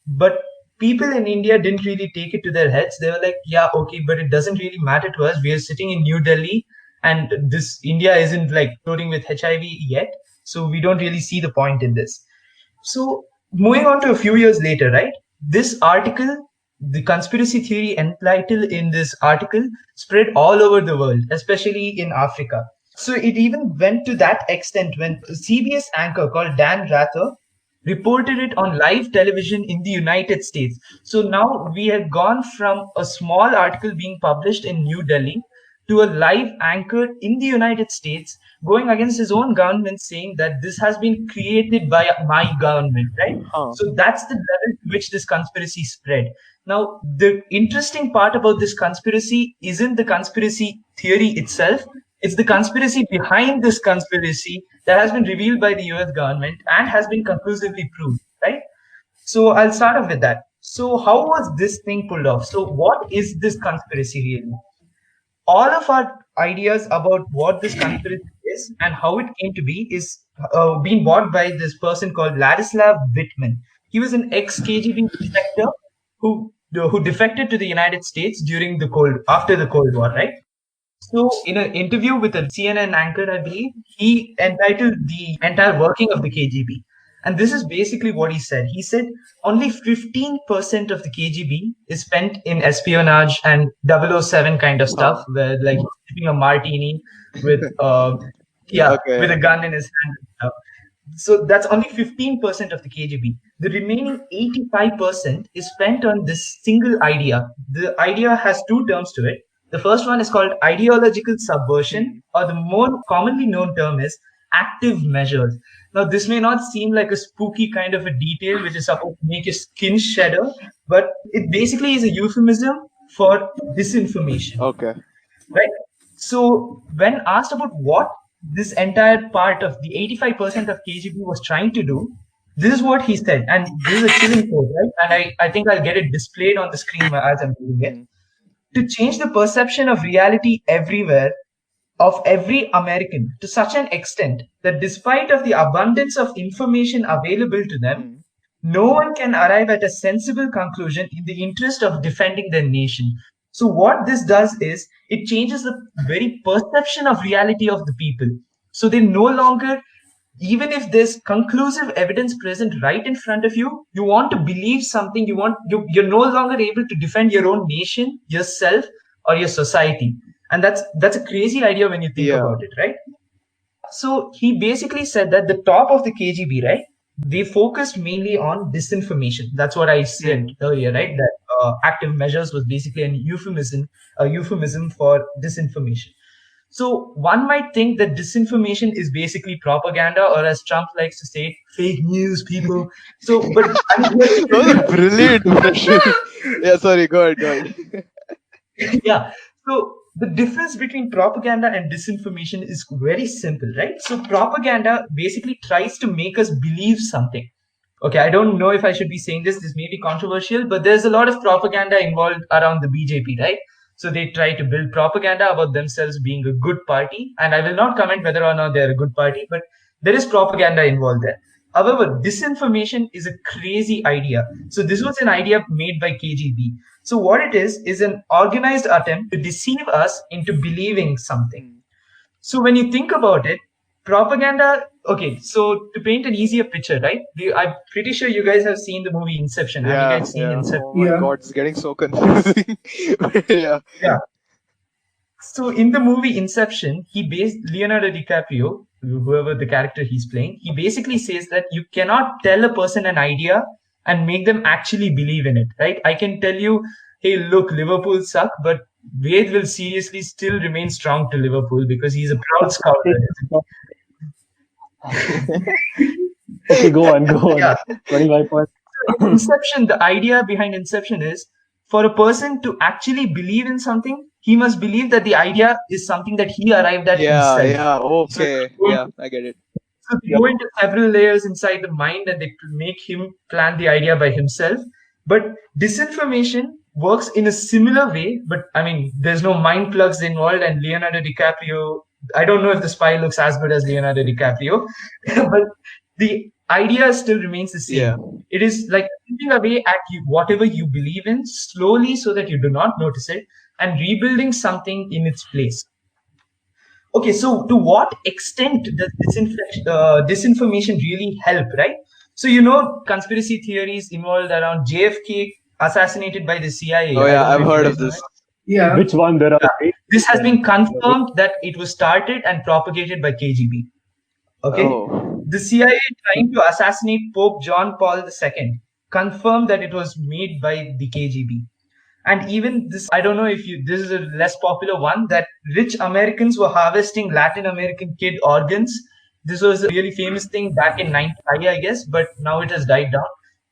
but people in India didn't really take it to their heads. They were like, yeah, okay, but it doesn't really matter to us. We are sitting in New Delhi, and this India isn't like floating with HIV yet, so we don't really see the point in this. So moving on to a few years later, right? This article, the conspiracy theory entitled in this article spread all over the world, especially in Africa. So it even went to that extent when a CBS anchor called Dan Rather reported it on live television in the United States. So now we have gone from a small article being published in New Delhi to a live anchor in the United States going against his own government saying that this has been created by my government, right? Huh. So that's the level to which this conspiracy spread. Now, the interesting part about this conspiracy isn't the conspiracy theory itself, it's the conspiracy behind this conspiracy that has been revealed by the US government and has been conclusively proved, right? So I'll start off with that. So, how was this thing pulled off? So, what is this conspiracy really? All of our ideas about what this conspiracy is and how it came to be is being bought by this person called Ladislav Whitman. He was an ex-KGB defector who defected to the United States during the after the Cold War, right? So, in an interview with a CNN anchor, I believe, he entitled the entire working of the KGB. And this is basically what he said. He said only 15% of the KGB is spent in espionage and 007 kind of stuff, where like he's sipping a martini with with a gun in his hand and stuff. So that's only 15% of the KGB. The remaining 85% is spent on this single idea. The idea has two terms to it. The first one is called ideological subversion, or the more commonly known term is active measures. Now, this may not seem like a spooky kind of a detail which is supposed to make your skin shudder, but it basically is a euphemism for disinformation. Okay. Right? So, when asked about what this entire part of the 85% of KGB was trying to do, this is what he said. And this is a chilling quote, right? And I think I'll get it displayed on the screen as I'm doing it. To change the perception of reality everywhere, of every American, to such an extent that despite of the abundance of information available to them, no one can arrive at a sensible conclusion in the interest of defending their nation. So what this does is it changes the very perception of reality of the people. So they no longer, even if there's conclusive evidence present right in front of you, you want to believe something, you're no longer able to defend your own nation, yourself, or your society. And that's a crazy idea when you think about it, right? So he basically said that the top of the KGB, right, they focused mainly on disinformation. That's what I said earlier, right? That active measures was basically a euphemism for disinformation. So one might think that disinformation is basically propaganda, or as Trump likes to say, fake news, people. So, but that was a brilliant impression. Yeah, sorry, go ahead. Yeah. So the difference between propaganda and disinformation is very simple, right? So propaganda basically tries to make us believe something. Okay, I don't know if I should be saying this. This may be controversial, but there's a lot of propaganda involved around the BJP, right? So they try to build propaganda about themselves being a good party. And I will not comment whether or not they're a good party, but there is propaganda involved there. However, disinformation is a crazy idea. So this was an idea made by KGB. So what it is an organized attempt to deceive us into believing something. Mm. So when you think about it, propaganda. Okay, so to paint an easier picture, right? I'm pretty sure you guys have seen the movie Inception. Have you Yeah, guys seen yeah. Inception? Oh my Yeah. God, it's getting so confusing. Yeah. Yeah. So in the movie Inception, Leonardo DiCaprio, whoever the character he's playing, he basically says that you cannot tell a person an idea and make them actually believe in it, right? I can tell you, hey, look, Liverpool suck, but Wade will seriously still remain strong to Liverpool because he's a proud scouter. Okay, go on. Yeah. 25 points. Inception, the idea behind Inception is for a person to actually believe in something, he must believe that the idea is something that he arrived at Yeah, himself. yeah. Okay. Yeah, I get it. So they go into several layers inside the mind and they make him plan the idea by himself. But disinformation works in a similar way, but I mean, there's no mind plugs involved, and Leonardo DiCaprio, I don't know if the spy looks as good as Leonardo DiCaprio, but the idea still remains the same. Yeah. It is like chipping away at you, whatever you believe in slowly so that you do not notice it and rebuilding something in its place. Okay, so to what extent does disinformation really help, right? So, conspiracy theories involved around JFK assassinated by the CIA. Oh I yeah, don't know I've if you heard guys of know this. it. Yeah. Which one? There are eight. This has been confirmed that it was started and propagated by KGB. Okay? Oh. The CIA trying to assassinate Pope John Paul II confirmed that it was made by the KGB. And even this, I don't know if this is a less popular one, that rich Americans were harvesting Latin American kid organs. This was a really famous thing back in 95, I guess, but now it has died down.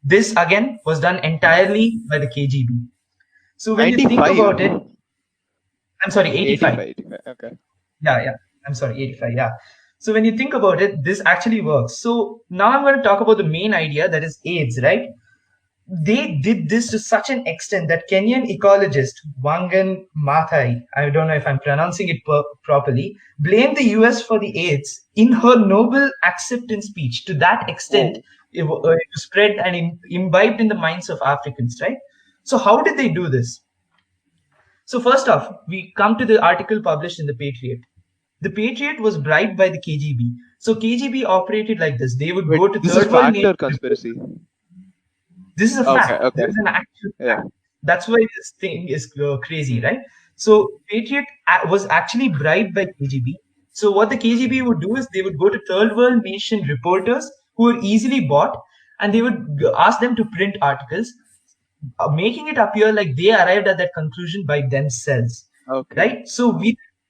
This again was done entirely by the KGB. So when you think 95. about it, I'm sorry, 85. 85. Okay. Yeah. I'm sorry, 85. Yeah. So when you think about it, this actually works. So now I'm going to talk about the main idea, that is AIDS, right? They did this to such an extent that Kenyan ecologist Wangan Maathai, I don't know if I'm pronouncing it properly, blamed the US for the AIDS in her Nobel acceptance speech. To that extent, it was spread and imbibed in the minds of Africans, right? So how did they do this? So first off, we come to the article published in the Patriot. The Patriot was bribed by the KGB. So KGB operated like this. They would go to This third is world fact or nations. conspiracy? This is a fact. Okay. This is an actual Yeah. fact. That's why this thing is crazy, right? So Patriot was actually bribed by KGB. So what the KGB would do is they would go to third world nation reporters who were easily bought, and they would ask them to print articles, making it appear like they arrived at that conclusion by themselves. Okay. Right? So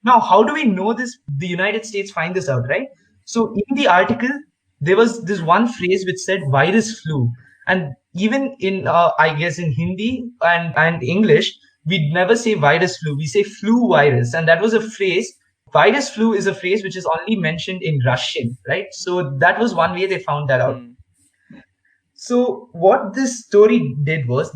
now how do we know this? The United States find this out, right? So in the article, there was this one phrase which said virus flu. And even in, I guess in Hindi and English, we never say virus flu. We say flu virus. And that was a phrase. Virus flu is a phrase which is only mentioned in Russian, right? So that was one way they found that out. So what this story did was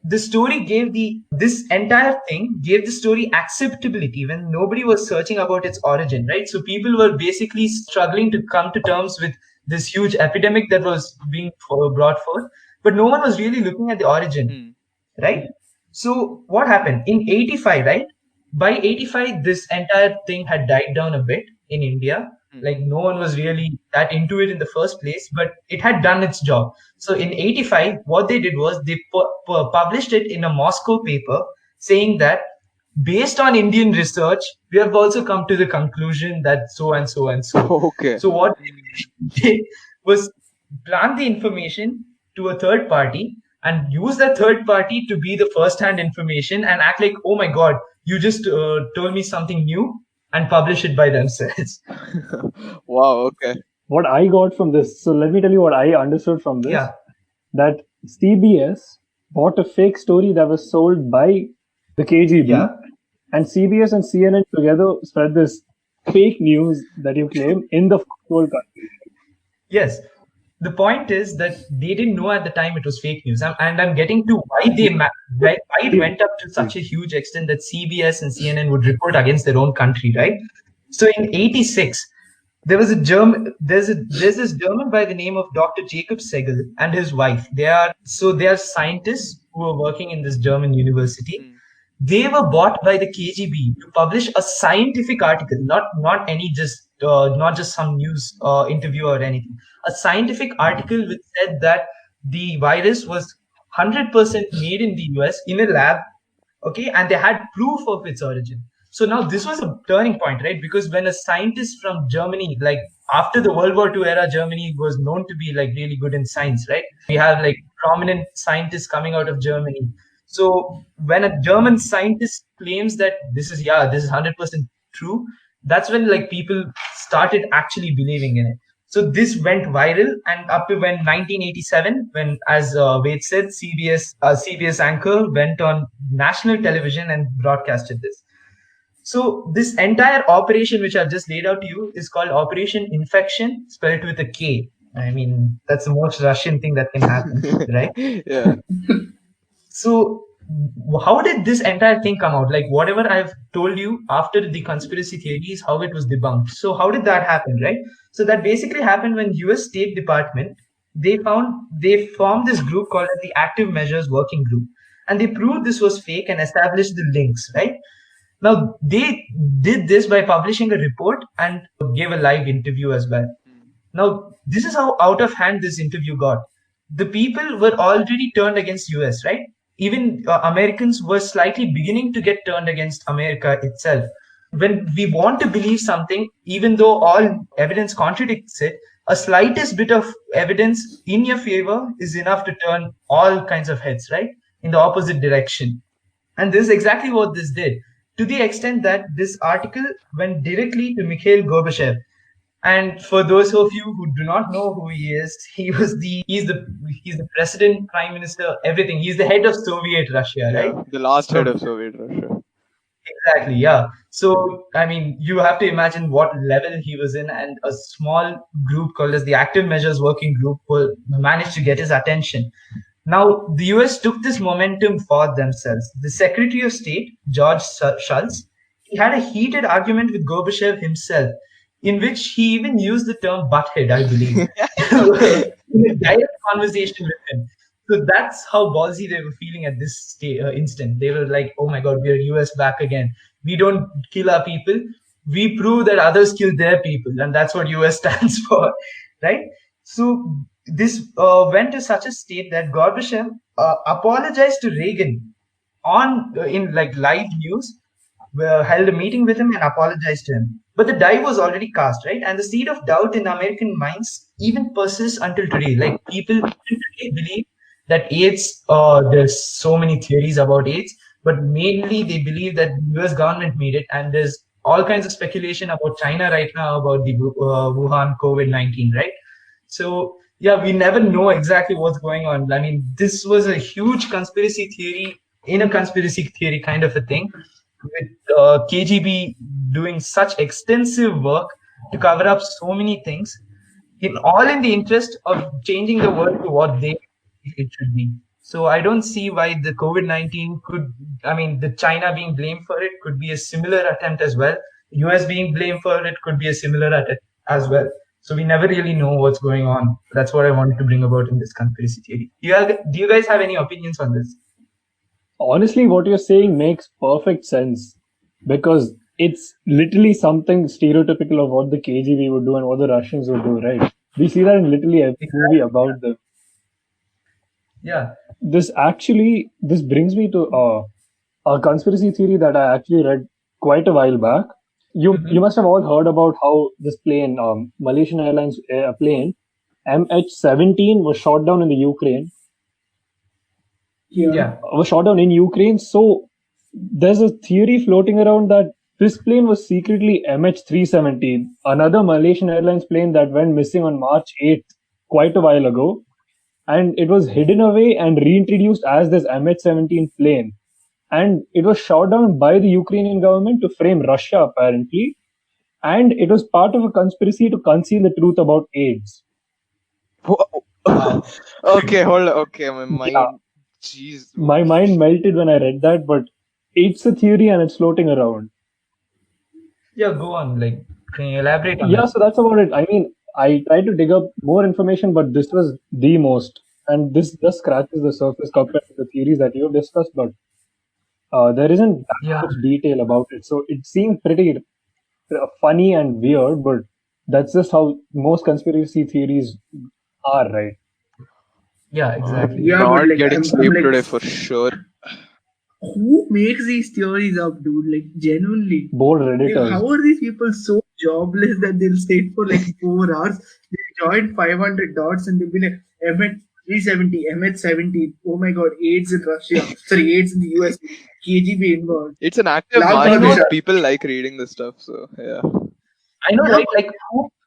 the story gave this entire thing gave the story acceptability when nobody was searching about its origin, right? So people were basically struggling to come to terms with this huge epidemic that was being brought forth, but no one was really looking at the origin, right? So what happened in 85, right? By 85, this entire thing had died down a bit in India. Like no one was really that into it in the first place, but it had done its job. So in 85, what they did was they published it in a Moscow paper saying that based on Indian research, we have also come to the conclusion that so and so and so. Okay. So what they did was plant the information to a third party and use that third party to be the first-hand information and act like, oh my God, you just told me something new, and publish it by themselves. Wow, okay. What I got from this, so let me tell you what I understood from this. Yeah. That CBS bought a fake story that was sold by the KGB, and CBS and CNN together spread this fake news that you claim in the whole country. Yes. The point is that they didn't know at the time it was fake news. And I'm getting to why it went up to such a huge extent that CBS and CNN would report against their own country, right? So in 86, there was a German. There's this German by the name of Dr. Jacob Segel and his wife. They are scientists who are working in this German university. Hmm. They were bought by the KGB to publish a scientific article, not any just not just some news interview or anything. A scientific article which said that the virus was 100% made in the US in a lab, okay, and they had proof of its origin. So now this was a turning point, right? Because when a scientist from Germany, like after the World War II era, Germany was known to be like really good in science, right? We have like prominent scientists coming out of Germany. So when a German scientist claims that this is 100% true, that's when like people started actually believing in it. So this went viral, and up to when 1987, when, as Wade said, CBS anchor went on national television and broadcasted this. So this entire operation, which I've just laid out to you, is called Operation Infection, spelled with a K. I mean, that's the most Russian thing that can happen, right? Yeah. So how did this entire thing come out? Like whatever I've told you after the conspiracy theories, how it was debunked. So how did that happen, right? So that basically happened when US State Department, they formed this group called the Active Measures Working Group, and they proved this was fake and established the links, right? Now they did this by publishing a report and gave a live interview as well. Now, this is how out of hand this interview got. The people were already turned against US, right? Even Americans were slightly beginning to get turned against America itself. When we want to believe something, even though all evidence contradicts it, a slightest bit of evidence in your favor is enough to turn all kinds of heads, right? In the opposite direction. And this is exactly what this did, to the extent that this article went directly to Mikhail Gorbachev. And for those of you who do not know who he is, he's the president, prime minister, everything. He's the head of Soviet Russia, right? Yeah, the last head of Soviet Russia. Exactly, yeah. So, I mean, you have to imagine what level he was in, and a small group called as the Active Measures Working Group managed to get his attention. Now, the US took this momentum for themselves. The Secretary of State, George Shultz, he had a heated argument with Gorbachev himself, in which he even used the term butthead, I believe, in a direct conversation with him. So that's how ballsy they were feeling at this instant. They were like, oh my God, we're US back again. We don't kill our people. We prove that others kill their people. And that's what US stands for, right? So this went to such a state that Gorbachev apologized to Reagan in like live news, held a meeting with him and apologized to him. But the die was already cast, right? And the seed of doubt in American minds even persists until today. Like people today believe that AIDS, there's so many theories about AIDS, but mainly they believe that the US government made it, and there's all kinds of speculation about China right now about the Wuhan COVID-19, right? So yeah, we never know exactly what's going on. I mean, this was a huge conspiracy theory in a conspiracy theory kind of a thing, with KGB doing such extensive work to cover up so many things, in the interest of changing the world to what they it should be. So I don't see why the COVID-19 the China being blamed for it could be a similar attempt as well. US being blamed for it could be a similar attempt as well. So we never really know what's going on. That's what I wanted to bring about in this conspiracy theory. Do you guys have any opinions on this? Honestly, what you're saying makes perfect sense, because it's literally something stereotypical of what the KGB would do and what the Russians would do, right? We see that in literally every movie about them. Yeah. This brings me to a conspiracy theory that I actually read quite a while back. You must have all heard about how this plane, Malaysian Airlines plane, MH17, was shot down in the Ukraine. Yeah. Was shot down in Ukraine. So there's a theory floating around that this plane was secretly MH317, another Malaysian Airlines plane that went missing on March 8th, quite a while ago. And it was hidden away and reintroduced as this MH17 plane. And it was shot down by the Ukrainian government to frame Russia, apparently. And it was part of a conspiracy to conceal the truth about AIDS. Okay, hold on. Okay, my mind. Jeez. My mind melted when I read that, but it's a theory and it's floating around. Yeah, go on. Like, Can you elaborate on Yeah, that? so that's about it. I mean, I tried to dig up more information, but this was the most. And this just scratches the surface compared to the theories that you've discussed, but there isn't that Yeah, much detail about it. So it seemed pretty funny and weird, but that's just how most conspiracy theories are, right? yeah, exactly. Yeah, but Not like getting I'm sleep like, today for sure. who makes these theories up, dude? Like genuinely. Bold Like, Redditors. how are these people so jobless that they'll sit for like 4 hours? They join 500 dots and they'll be like, MH370, MH70. Oh my god, AIDS in Russia. Sorry, AIDS in the US. KGB involved. It's an active Lal market. Bahadur Shastry. People like reading this stuff, so yeah. I know, Yeah, right? Like,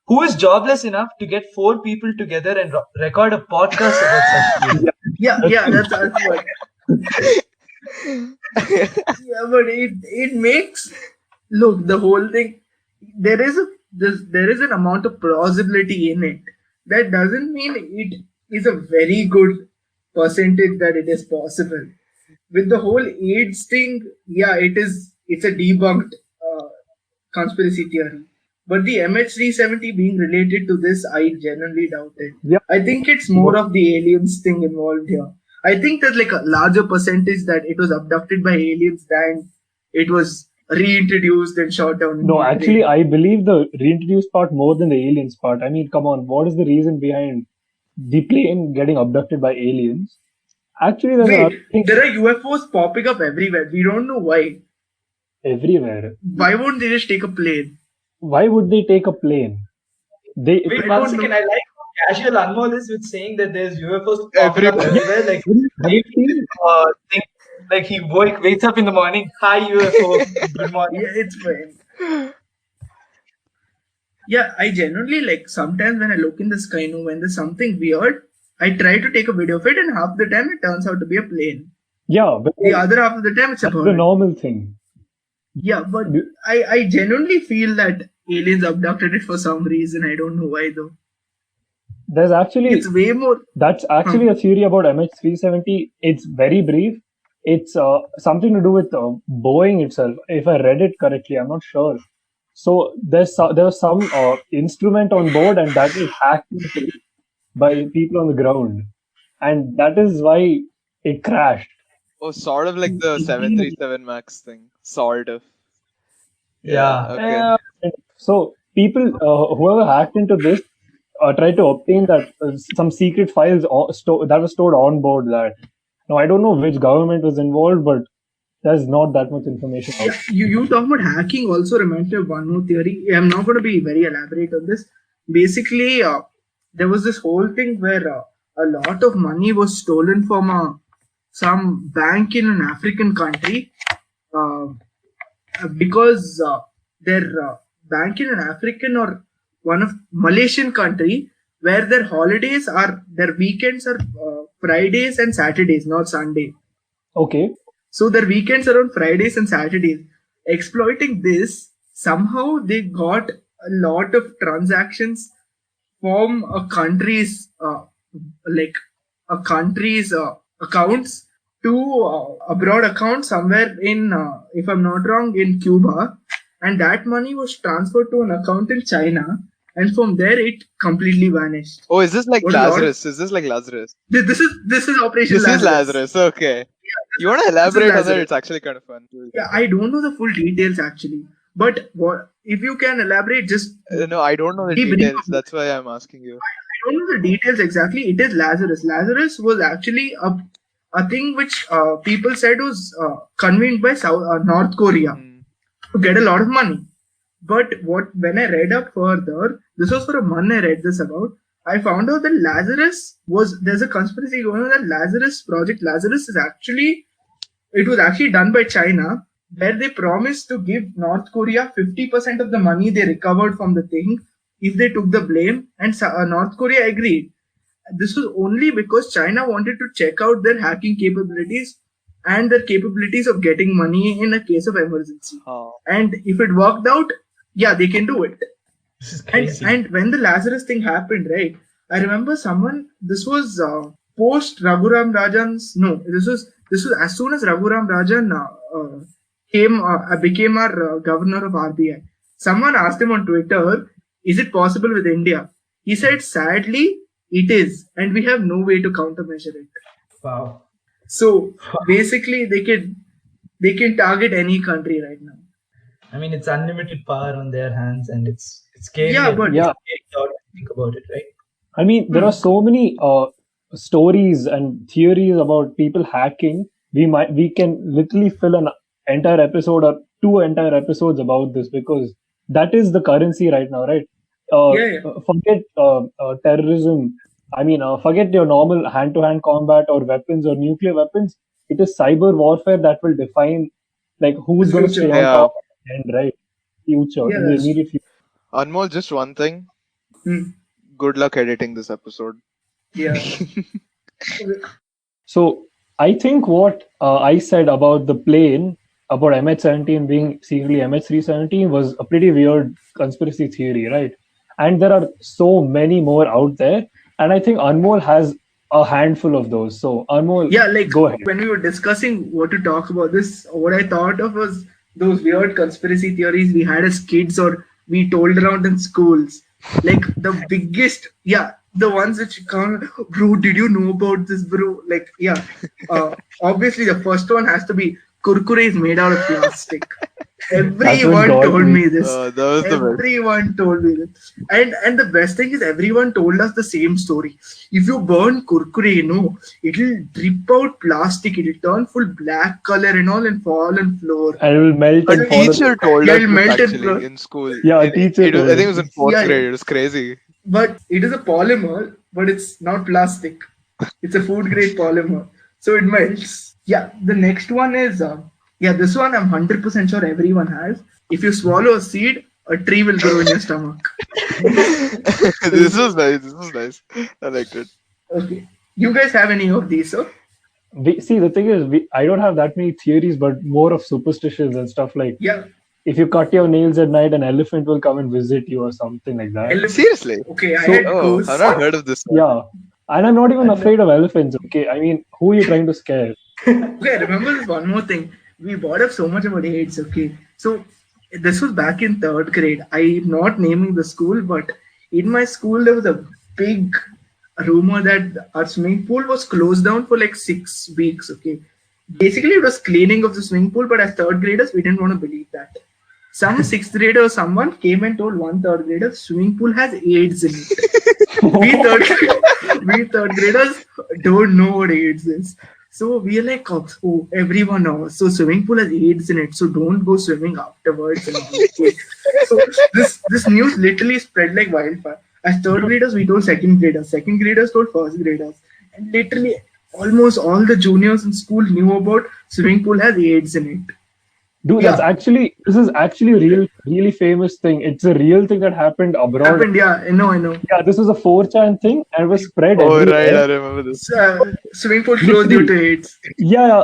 who is jobless enough to get 4 people together and record a podcast about such things? yeah, that's what. Yeah, but it makes look the whole thing. There is an amount of plausibility in it. That doesn't mean it is a very good percentage that it is possible. With the whole AIDS thing, yeah, it's a debunked conspiracy theory. But the MH370 being related to this, I genuinely doubt it. Yeah. I think it's more of the aliens thing involved here. I think there's like a larger percentage that it was abducted by aliens than it was reintroduced and shot down. No, actually, I believe the reintroduced part more than the aliens part. I mean, come on, what is the reason behind the plane getting abducted by aliens? Actually, there's another Wait, thing there are UFOs popping up everywhere. We don't know why. everywhere. Why won't they just take a plane? Why would they take a plane? They Wait, I one don't second. know. I like how casual Anmol is with saying that there's UFOs popping up Everywhere. everywhere. Like, have you seen thing, like he wakes up in the morning. Hi, UFO. Good morning. Yeah, it's fine. Yeah, I genuinely like sometimes when I look in the sky, you know, when there's something weird, I try to take a video of it, and half the time it turns out to be a plane. Yeah, but The other half of the time it's a that's the bird. normal thing. Yeah, but I genuinely feel that aliens abducted it for some reason. I don't know why though. There's actually It's way more. that's actually a theory about MH370. It's very brief. It's something to do with Boeing itself. If I read it correctly, I'm not sure. So there was some instrument on board, and that was hacked into by people on the ground, and that is why it crashed. Oh, sort of like the 737 Max thing. Sort of. Yeah. Okay. So people, whoever hacked into this, tried to obtain that some secret files that was stored on board. That now I don't know which government was involved, but there's not that much information. Yeah, you talk about hacking also reminds me of one more theory. I'm not going to be very elaborate on this. Basically, there was this whole thing where a lot of money was stolen from some bank in an African country because their bank in an African or one of Malaysian country where their weekends are Fridays and Saturdays, not Sunday. Okay. So their weekends are on Fridays and Saturdays. Exploiting this, somehow they got a lot of transactions from a country's accounts to abroad account somewhere in, if I'm not wrong, in Cuba, and that money was transferred to an account in China, and from there it completely vanished. Oh, is this like What a lot of- Lazarus? Is this like Lazarus? This is Operation This is Lazarus. Okay. You want to elaborate on that? Lazarus. It's actually kind of fun. Yeah, I don't know the full details actually, but what if you can elaborate? Just No, I don't know the Be brief. details. That's why I'm asking you. I don't know the details exactly. It is Lazarus. Lazarus was actually a thing which people said was convened by North Korea to get a lot of money. But when I read up further, this was for a month I read this about. I found out that there's a conspiracy going on that Lazarus project. Lazarus was actually done by China, where they promised to give North Korea 50% of the money they recovered from the thing if they took the blame, and North Korea agreed. This was only because China wanted to check out their hacking capabilities and their capabilities of getting money in a case of emergency. Oh. And if it worked out, yeah, they can do it. This is crazy. And when the Lazarus thing happened, right? I remember this was post Raghuram Rajan's. No, this was as soon as Raghuram Rajan became our governor of RBI. Someone asked him on Twitter, "Is it possible with India?" He said, "Sadly, it is, and we have no way to countermeasure it." Wow. So basically, they can target any country right now. I mean, it's unlimited power on their hands, and it's scary. Yeah, and but Yeah. scary thought to think about it, right? I mean, there are so many stories and theories about people hacking. We can literally fill an entire episode or two entire episodes about this, because that is the currency right now, right? yeah. Forget terrorism. I mean, forget your normal hand-to-hand combat or weapons or nuclear weapons. It is cyber warfare that will define like who's The going to future. stay on Yeah. top at the end, right? Future, Yeah, in the that's immediate future. Anmol, just one thing. hmm, Good luck editing this episode. yeah. So I think what I said about the plane, about MH17 being secretly MH317, was a pretty weird conspiracy theory, right? And there are so many more out there, and I think Anmol has a handful of those. So Anmol, Yeah, like go ahead. when we were discussing what to talk about this, what I thought of was those weird conspiracy theories we had as kids or we told around in schools. Like the biggest, yeah, the ones which come, bro, did you know about this, bro? Like, yeah, obviously the first one has to be Kurkure is made out of plastic. Everyone got told me. me this. That was the best. Everyone told me this. And the best thing is everyone told us the same story. If you burn kurkure, it'll drip out plastic, it'll turn full black color and all and fall on floor. And it will melt A and fall. teacher told Yeah, us it'll this melt and actually flow. in school. Yeah, a teacher I told think it us was in fourth Yeah, grade. It was crazy. But it is a polymer, but it's not plastic. It's a food grade polymer. So it melts. Yeah, the next one is, this one I'm 100% sure everyone has. If you swallow a seed, a tree will grow in your stomach. This was nice. This was nice. I liked it. Okay. You guys have any of these, sir? See, the thing is, I don't have that many theories, but more of superstitions and stuff like Yeah. if you cut your nails at night, an elephant will come and visit you or something like that. Seriously? Okay, I So- had Oh, ghosts. I've not heard of this one. Yeah. And I'm not even afraid of elephants, okay? I mean, who are you trying to scare? Okay, I remember this one more thing. We brought up so much about AIDS, okay? So this was back in third grade. I'm not naming the school, but in my school there was a big rumor that our swimming pool was closed down for like 6 weeks, okay? Basically it was cleaning of the swimming pool, but as third graders we didn't want to believe that. Some sixth grader or someone came and told one third grader swimming pool has AIDS in it. we third graders don't know what AIDS is. So we are like, oh, everyone knows. So swimming pool has AIDS in it. So don't go swimming afterwards. And all. Okay. So this news literally spread like wildfire. As third graders, we told second graders. Second graders told first graders. And literally almost all the juniors in school knew about swimming pool has AIDS in it. Dude, Yeah. this is actually a really famous thing. It's a real thing that happened abroad. Happened, yeah, I know. Yeah, this was a 4chan thing and it was spread Oh, everywhere. right. I remember this. Swimming pool closed due to AIDS. Yeah,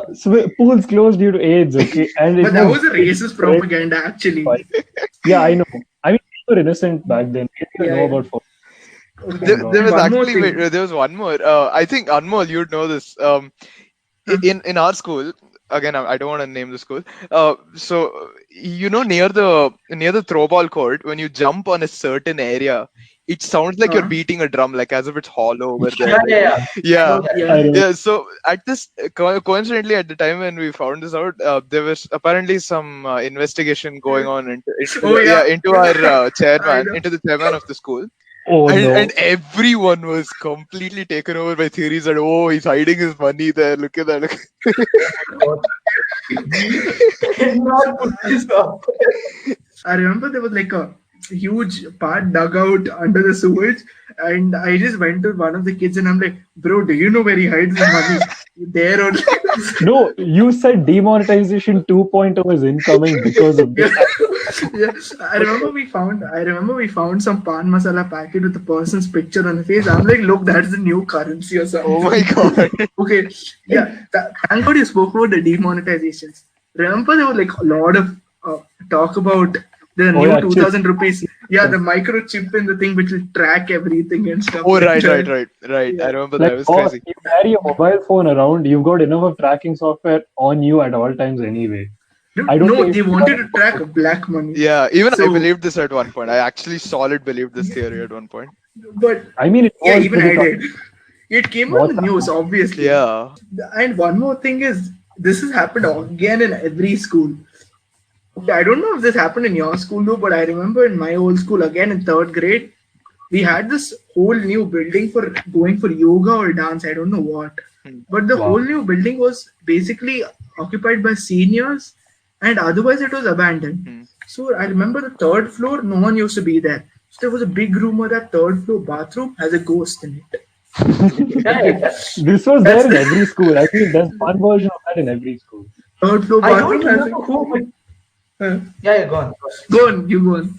pools closed due to AIDS, okay? And But that was a racist propaganda, actually. Yeah, I know. I mean, we were innocent back then. We didn't Yeah, know yeah. about phone. There was One more actually thing. there was one more. I think Anmol, you'd know this. In our school, again, I don't want to name the school. So near the throw ball court, when you jump on a certain area, it sounds like you're Uh-huh. beating a drum, like as if it's hollow over there. Yeah. Yeah. Yeah. Yeah, so at this coincidentally at the time when we found this out, there was apparently some investigation going on into Oh, yeah. our I chairman, know. into the chairman of the school. Oh, no. And everyone was completely taken over by theories that, oh, he's hiding his money there. Look at that. Not put this up. I remember there was like a huge part dug out under the sewage, and I just went to one of the kids and I'm like, bro, do you know where he hides his money? There or No, you said demonetization 2.0 is incoming because of this. yeah. I remember we found some pan masala packet with the person's picture on the face. I'm like, look, that's the new currency or something. Oh my god. Okay, yeah. Thank God you spoke about the demonetizations. Remember there was like a lot of talk about the new yeah, 2,000 rupees. Yeah, the microchip in the thing which will track everything and stuff. Oh, like right. that. I remember Like, that. It was crazy. you carry a mobile phone around, you've got enough of tracking software on you at all times anyway. I don't No, think they wanted to track black money. Yeah, even I So- believed this at one point. I actually solid believed this theory at one point. But I mean, it yeah, was even pretty I did. It came on the What's news, obviously. Yeah. And one more thing is, this has happened again in every school. I don't know if this happened in your school though, but I remember in my old school, again in third grade, we had this whole new building for going for yoga or dance. I don't know what. But the Wow. whole new building was basically occupied by seniors, and otherwise it was abandoned. So I remember the third floor, no one used to be there. So there was a big room where that third floor bathroom has a ghost in it. This was there in every school. I think there's one version of that in every school. Third floor I bathroom don't has remember who, but a... yeah, go on. Go on, you go on.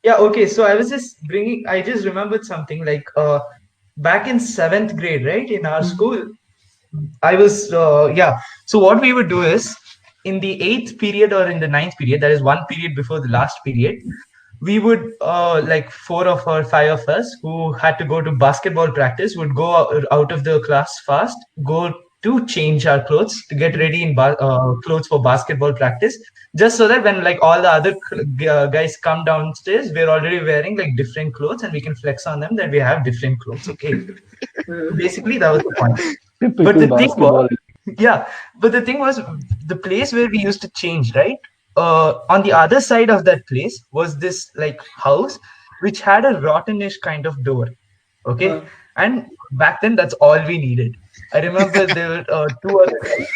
Yeah, okay. So I just remembered something like back in seventh grade, right? In our school, I was, yeah. So what we would do is in the eighth period or in the ninth period, that is one period before the last period, we would, like 5 of us who had to go to basketball practice would go out of the class fast, go to change our clothes to get ready in clothes for basketball practice, just so that when like all the other guys come downstairs, we're already wearing like different clothes and we can flex on them that we have different clothes. Okay, basically that was the point. Typical But the thing basketball. was, yeah, but the thing was, the place where we used to change, right? On the other side of that place was this like house which had a rottenish kind of door. Okay, and back then that's all we needed. I remember there were two other guys.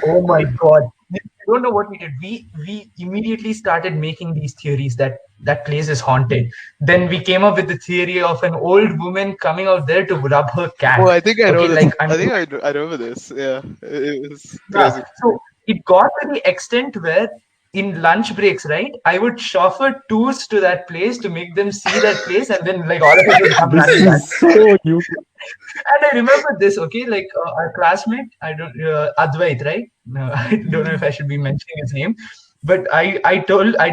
Oh my god. I don't know what we did. We immediately started making these theories that that place is haunted. Then we came up with the theory of an old woman coming out there to rub her cat. Oh, I think I know Okay, this. like, I think I remember this. Yeah, it was yeah. crazy. So it got to the extent where in lunch breaks, right, I would chauffeur tours to that place to make them see that place, and then like all of us would come This running back. is so new. And I remember this, okay, like our classmate, I don't, Advait, right? No, I don't know if I should be mentioning his name, but I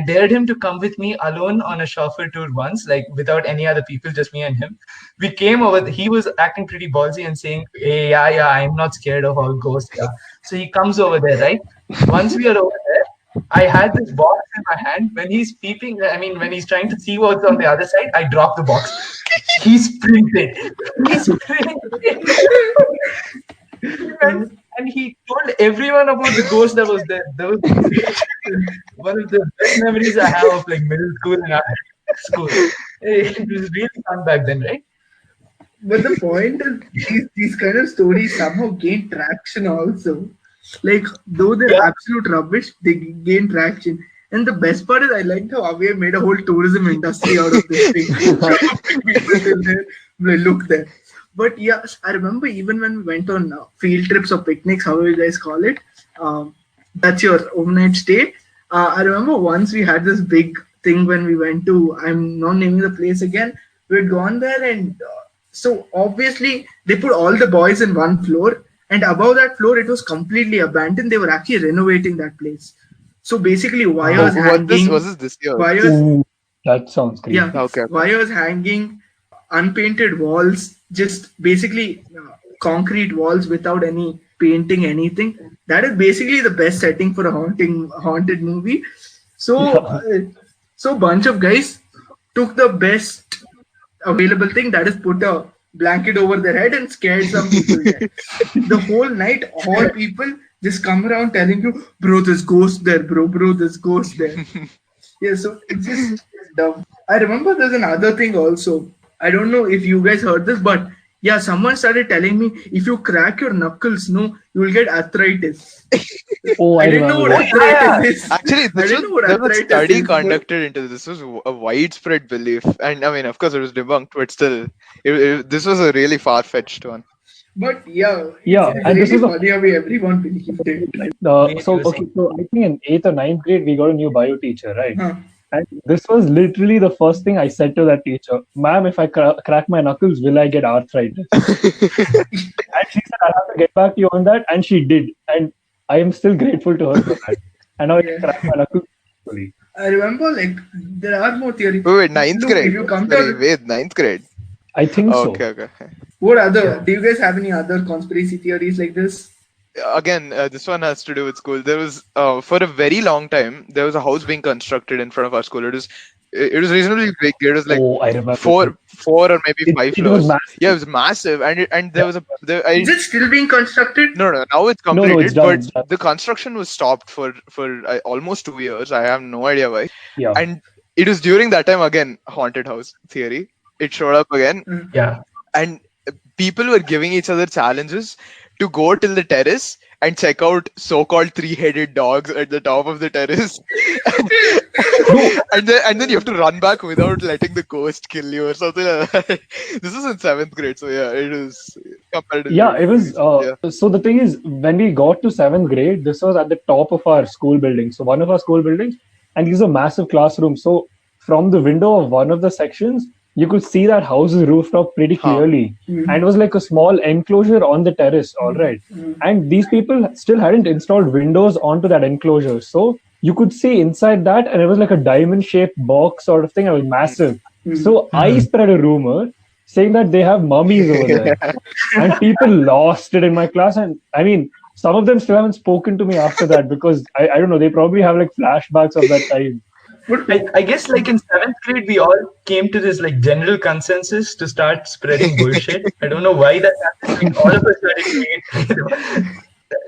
dared him to come with me alone on a chauffeur tour once, like without any other people, just me and him. We came over, he was acting pretty ballsy and saying, hey, yeah, I'm not scared of all ghosts. Yeah. So he comes over there, right? Once we are over there, I had this box in my hand. When he's peeping, I mean, when he's trying to see what's on the other side, I drop the box. He sprinted. And he told everyone about the ghost that was there. That was one of the best memories I have of like middle school and high school. It was really fun back then, right? But the point is, these kind of stories somehow gain traction also. Like, though they're absolute rubbish, they gain traction. And the best part is, I liked how Avia made a whole tourism industry out of this thing. People till there, look there. But yeah, I remember even when we went on field trips or picnics, however you guys call it, that's your overnight stay. I remember once we had this big thing when we went to, I'm not naming the place again, we had gone there and so obviously they put all the boys in one floor, and above that floor it was completely abandoned. They were actually renovating that place. So basically wires hanging. Was this year? Wires, Ooh, that sounds great. yeah, Okay. wires hanging, unpainted walls, just basically concrete walls without any painting, anything. That is basically the best setting for a haunted movie. So, so bunch of guys took the best available thing, that is put a blanket over their head and scared some people there. The whole night, all people just come around telling you, bro, there's ghost there, bro, there's ghost there. Yeah, so it's just dumb. I remember there's another thing also. I don't know if you guys heard this, but yeah, someone started telling me if you crack your knuckles, no, you will get arthritis. Oh, I didn't know remember what that. arthritis is. Actually, I this didn't know what there was a arthritis study is, but- conducted into this. This was a widespread belief, and I mean, of course, it was debunked, but still, this was a really far-fetched one. But yeah, Yeah, it's and really this is the funny how everyone believed it. so I think in 8th or 9th grade we got a new bio teacher, right? Huh. And this was literally the first thing I said to that teacher, ma'am, if I crack my knuckles, will I get arthritis? And she said, I'll have to get back to you on that. And she did. And I am still grateful to her for that. And now I can crack my knuckles. I remember, like, there are more theories. Wait, ninth Look, grade? if you come to Wait, ninth grade? I think so. Okay. what other? Do you guys have any other conspiracy theories like this? again, this one has to do with school. There was for a very long time there was a house being constructed in front of our school. It was reasonably big. It was like Oh, I remember. four or maybe five It was floors. massive. Yeah, it was massive, and there was Is it still being constructed? no, now it's No, completed, it's done. but It's done. the construction was stopped for almost 2 years. I have no idea why. Yeah. And it was during that time again, haunted house theory. It showed up again, Yeah. and people were giving each other challenges to go till the terrace and check out so-called three-headed dogs at the top of the terrace. and then you have to run back without letting the ghost kill you or something like that. This is in 7th grade, so yeah, it is comparatively. Yeah, it was. Yeah. So the thing is, when we got to 7th grade, this was at the top of our school building. So one of our school buildings, and these are massive classrooms. So from the window of one of the sections, you could see that house's rooftop pretty clearly. And it was like a small enclosure on the terrace, all right. And these people still hadn't installed windows onto that enclosure. So you could see inside that, and it was like a diamond-shaped box sort of thing. It was massive. So I spread a rumor saying that they have mummies over there. And people lost it in my class. And I mean, some of them still haven't spoken to me after that because I don't know, they probably have like flashbacks of that time. I guess like in 7th grade, we all came to this like general consensus to start spreading bullshit. I don't know why that happened. All of us started doing it.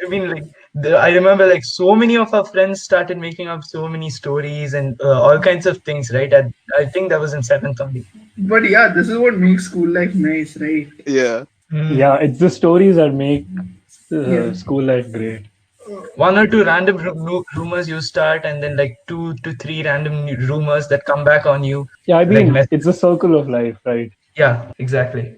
I mean, like I remember like so many of our friends started making up so many stories and all kinds of things, right? I think that was in 7th only. But yeah, this is what makes school life nice, right? Yeah. Yeah, it's the stories that make school life great. One or two random rumors you start, and then like 2 to 3 random rumors that come back on you. Yeah, I mean, Like it's a circle of life, right? Yeah, exactly.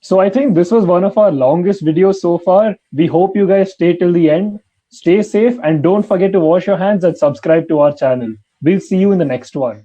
So I think this was one of our longest videos so far. We hope you guys stay till the end. Stay safe and don't forget to wash your hands and subscribe to our channel. We'll see you in the next one.